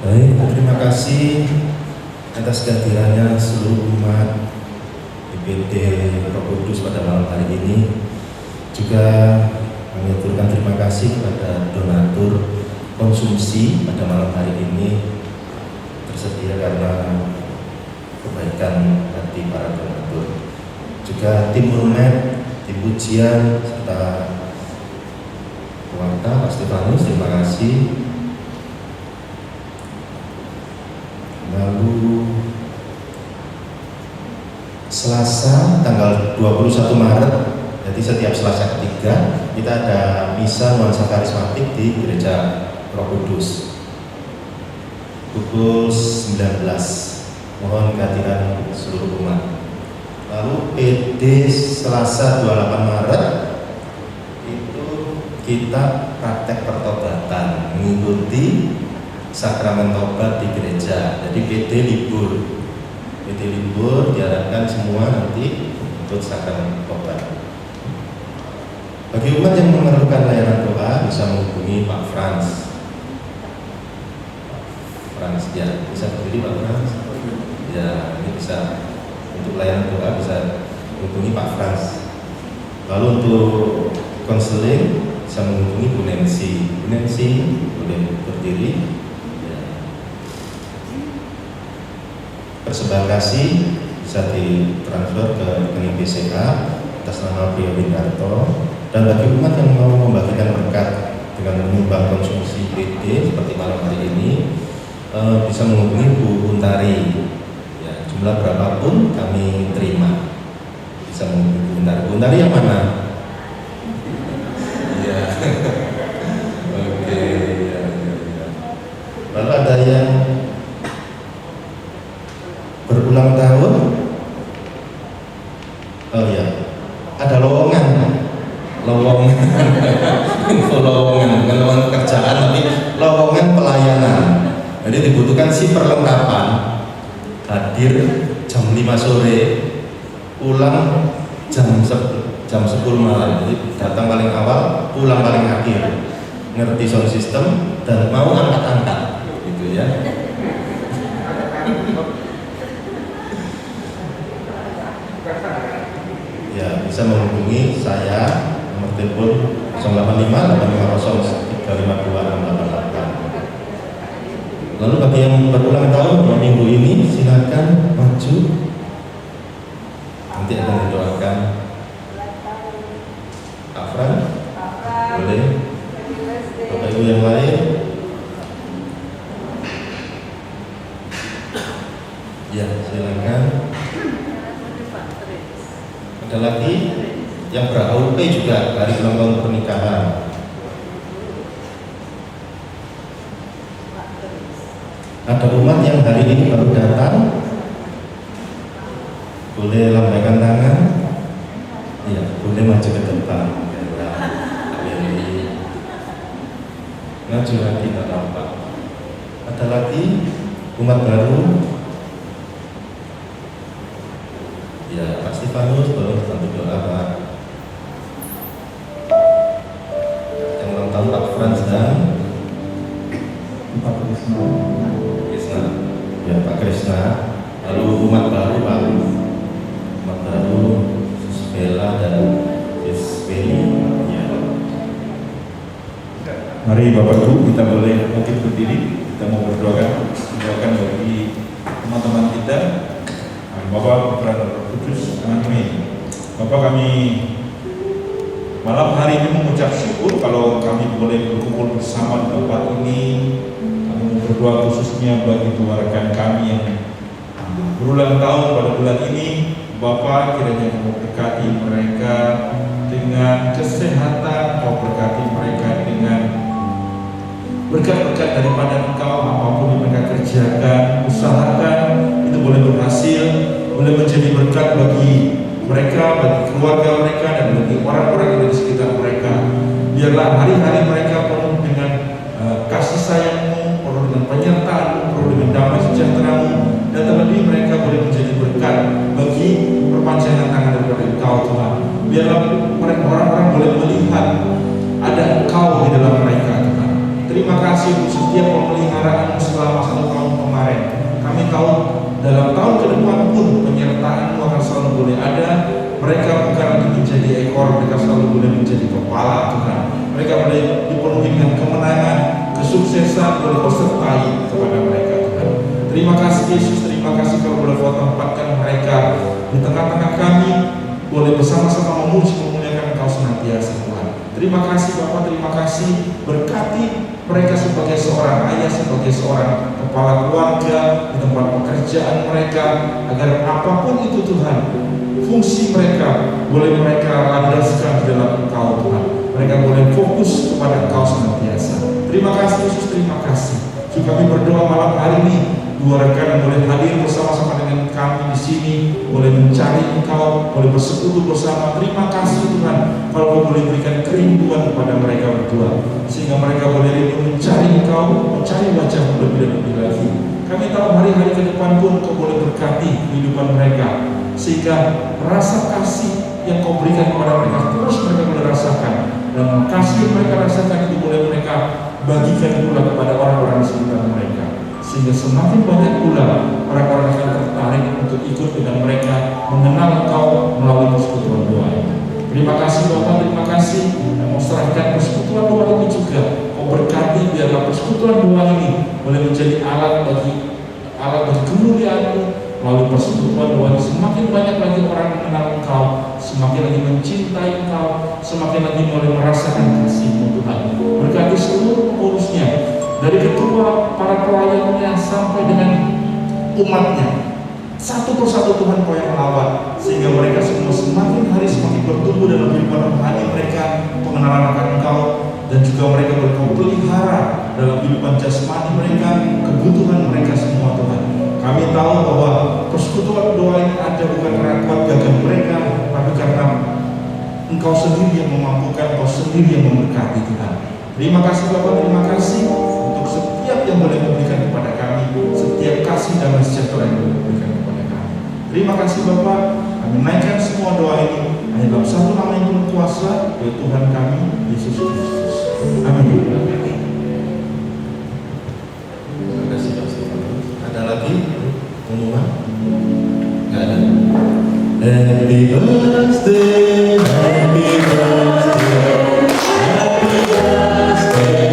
Baik, terima kasih atas kehadirannya seluruh umat IPD Roh Kudus pada malam hari ini. Juga kami aturkan terima kasih kepada donatur konsumsi pada malam hari ini tersedia karena kebaikan hati para donatur. Juga tim Rumet, tim pujian, serta pewarta Pak Stefanus, terima kasih. Lalu Selasa tanggal 21 Maret, jadi setiap Selasa ketiga kita ada misa nuansa karismatik di Gereja Roh Kudus pukul 19. Mohon kehadiran seluruh umat. Lalu PD Selasa 28 Maret itu kita praktek pertobatan mengikuti sakramen tobat di gereja. Jadi PD libur diharapkan semua nanti untuk sakramen tobat. Bagi umat yang memerlukan layanan doa bisa menghubungi Pak Frans ya, bisa berdiri Pak Frans ya, ini bisa untuk layanan doa bisa menghubungi Pak Frans. Lalu untuk konseling bisa menghubungi Bu Nancy boleh berdiri ya. Persembahan kasih bisa ditransfer ke rekening BCA atas nama Prio Windarto. Dan bagi umat yang mau membagikan berkat dengan menyumbang konsumsi PD seperti malam hari ini bisa menghubungi Bu Untari ya, jumlah berapapun kami terima. Bisa menghubungi Bu Untari. Bu Untari yang mana? Iya. Oke ya. Lalu ada yang berulang tahun. Oh ya, ada lowongan, info lowongan, bukan lowongan pekerjaan tapi lowongan pelayanan. Jadi dibutuhkan si perlengkapan, hadir jam 5 sore, pulang jam 10 malam. Jadi datang paling awal, pulang paling akhir, ngerti sound system dan mau angkat-angkat gitu ya. Ya, bisa menghubungi saya, nomor telepon 085 850 352 688. Lalu bagi yang berulang tahun minggu ini silakan maju, nanti akan didoakan. Afran, boleh. Bapak Ibu yang lain, ya silakan. Ada lagi yang ber-AUP juga hari ulang tahun pernikahan. Ada umat yang hari ini baru datang, boleh lambaikan tangan, ya boleh maju ke depan. Maju lagi tak nampak. Ada lagi umat baru, ya pasti Stefanus boleh bantu doa Pak. Yang ulang tahun Pak Frans dan Pak Krisna. Ya Pak Krisna. Lalu umat baru Pak, umat baru Sis Bella dan Sis Beni. Ya. Mari Bapak Ibu kita boleh mungkin berdiri, kita mau mendoakan bagi teman-teman kita. Bapak Putra Roh Kudus, amin. Bapak, kami malam hari ini mengucap syukur kalau kami boleh berkumpul bersama di tempat ini. Kami berdoa khususnya bagi dua rekan kami yang berulang tahun pada bulan ini. Bapak, kiranya Kau berkati mereka dengan kesehatan, Kau berkati mereka dengan berkat-berkat daripada Engkau. Apapun yang mereka kerjakan, usahakan, itu boleh berhasil, boleh menjadi berkat bagi mereka, bagi keluarga mereka, dan bagi orang-orang yang ada di sekitar mereka. Biarlah hari-hari mereka penuh dengan kasih sayang-Mu, penuh dengan penyertaan-Mu, penuh dengan damai sejahtera-Mu, dan terlebih mereka boleh menjadi berkat bagi perpanjangan tangan daripada Engkau, Tuhan. Biarlah mereka orang-orang boleh melihat ada Engkau di dalam mereka, Tuhan. Terima kasih untuk setiap pemeliharaan-Mu selama 1 tahun kemarin. Kami tahu dalam tahun ke depan pun penyertaan-Mu akan selalu boleh ada. Mereka bukan untuk menjadi ekor, mereka selalu boleh menjadi kepala, Tuhan. Mereka boleh dipenuhi dengan kemenangan, kesuksesan, boleh bersertai kepada mereka, Tuhan. Terima kasih Yesus, terima kasih kalau boleh Kau tempatkan mereka di tengah-tengah kami, boleh bersama-sama memuliakan Engkau senantiasa, Tuhan. Terima kasih Bapak, terima kasih, berkati mereka sebagai seorang ayah, sebagai seorang kepala keluarga di tempat pekerjaan mereka, agar apapun itu Tuhan, fungsi mereka boleh mereka landaskan di dalam Engkau, Tuhan. mereka boleh fokus kepada Engkau senantiasa. Terima kasih Yesus, terima kasih. Juga kami berdoa malam hari ini, dua rekan boleh hadir bersama-sama dengan kami di sini, boleh mencari Engkau, boleh bersekutu bersama. Terima kasih Tuhan, kalau Kau boleh berikan kerinduan kepada mereka berdua, sehingga mereka boleh rindu mencari Engkau, mencari wajah-Mu lebih dan lebih lagi. Kami tahu hari-hari ke depan pun Kau boleh berkati kehidupan mereka, sehingga rasa kasih yang Kau berikan kepada mereka terus mereka boleh rasakan, dan kasih yang mereka rasakan itu boleh mereka bagikan pula kepada orang-orang di sekitar mereka, sehingga semakin banyak pula orang-orang akan tertarik untuk ikut dengan mereka mengenal Engkau melalui persekutuan doa ini. Terima kasih Bapak, terima kasih, dan mau serahkan persekutuan doa ini juga Kau berkati, biarlah persekutuan doa ini boleh menjadi alat bagi kemuliaan-Mu. Melalui persekutuan doa ini semakin banyak lagi orang mengenal Engkau, semakin lagi mencintai Engkau, semakin lagi boleh merasakan kasih-Mu Tuhan. Berkati seluruh pengurusnya, dari ketua, para pelayannya sampai dengan umatnya, satu persatu Tuhan Kau yang melawat, sehingga mereka semua semakin hari semakin bertumbuh dalam kehidupan rohani mereka, pengenalan akan Engkau, dan juga mereka berpelihara dalam kehidupan jasmani mereka, kebutuhan mereka semua Tuhan. Kami tahu bahwa persekutuan doa ini ada bukan karena kuat gagah mereka, tapi karena Engkau sendiri yang memampukan, Engkau sendiri yang memberkati Tuhan. Terima kasih Bapak, terima kasih untuk setiap yang boleh memberikan kepada kami, setiap kasih dan sejahtera yang boleh memberikan kepada kami. Terima kasih Bapak, kami naikkan semua doa ini hanya dalam satu nama yang penuh kuasa, yaitu Tuhan kami, Yesus Kristus. Amin. Terima kasih Pak Stefanus. Ada lagi pengumuman? Nggak ada. Happy birthday, happy birthday, happy birthday.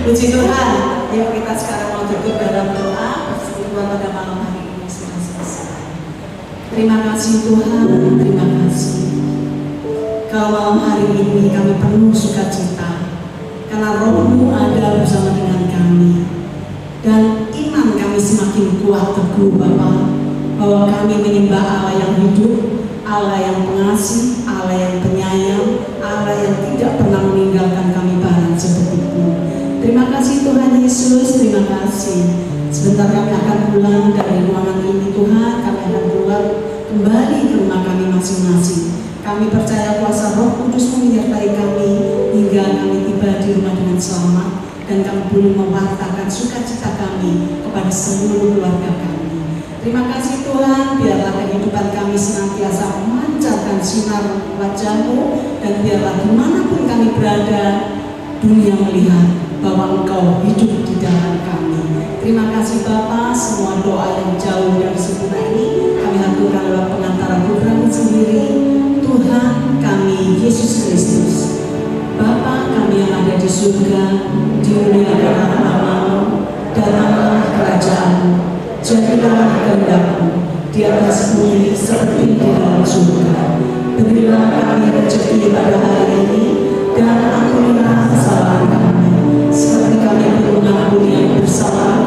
Puji Tuhan, yuk kita sekarang mau tutup dalam doa persekutuan pada malam hari ini sudah selesai. Terima kasih Tuhan, terima kasih. Kalau malam hari ini kami penuh sukacita, karena Roh-Mu ada bersama dengan kami, dan iman kami semakin kuat teguh Bapa, bahwa kami menyembah Allah yang hidup, Allah yang pengasih, Allah yang penyayang, Allah yang tidak pernah meninggalkan kami barang seperti-Mu. Terima kasih Tuhan Yesus, terima kasih. Sebentar kami akan pulang dari ruangan ini Tuhan, kami akan pulang kembali ke rumah kami masing-masing. Kami percaya kuasa Roh Kudus menyertai kami hingga kami tiba di rumah dengan selamat, dan kami boleh mewartakan sukacita kami kepada seluruh keluarga kami. Terima kasih Tuhan, biarlah kehidupan kami senantiasa memancarkan sinar wajah-Mu, dan biarlah dimanapun kami berada, dunia melihat bahwa Engkau hidup di dalam kami. Terima kasih Bapa, semua doa yang jauh dari sempurna ini kami haturkan lewat pengantara Putra-Mu sendiri, Tuhan kami Yesus Kristus. Bapa kami yang ada di surga, dimuliakanlah nama-Mu, datanglah kerajaan-Mu, jadilah kehendak-Mu di atas bumi seperti di dalam surga. Berilah kami rezeki pada hari ini, dan ampunilah kesalahan kami, seperti kami pun mengampuni yang bersalah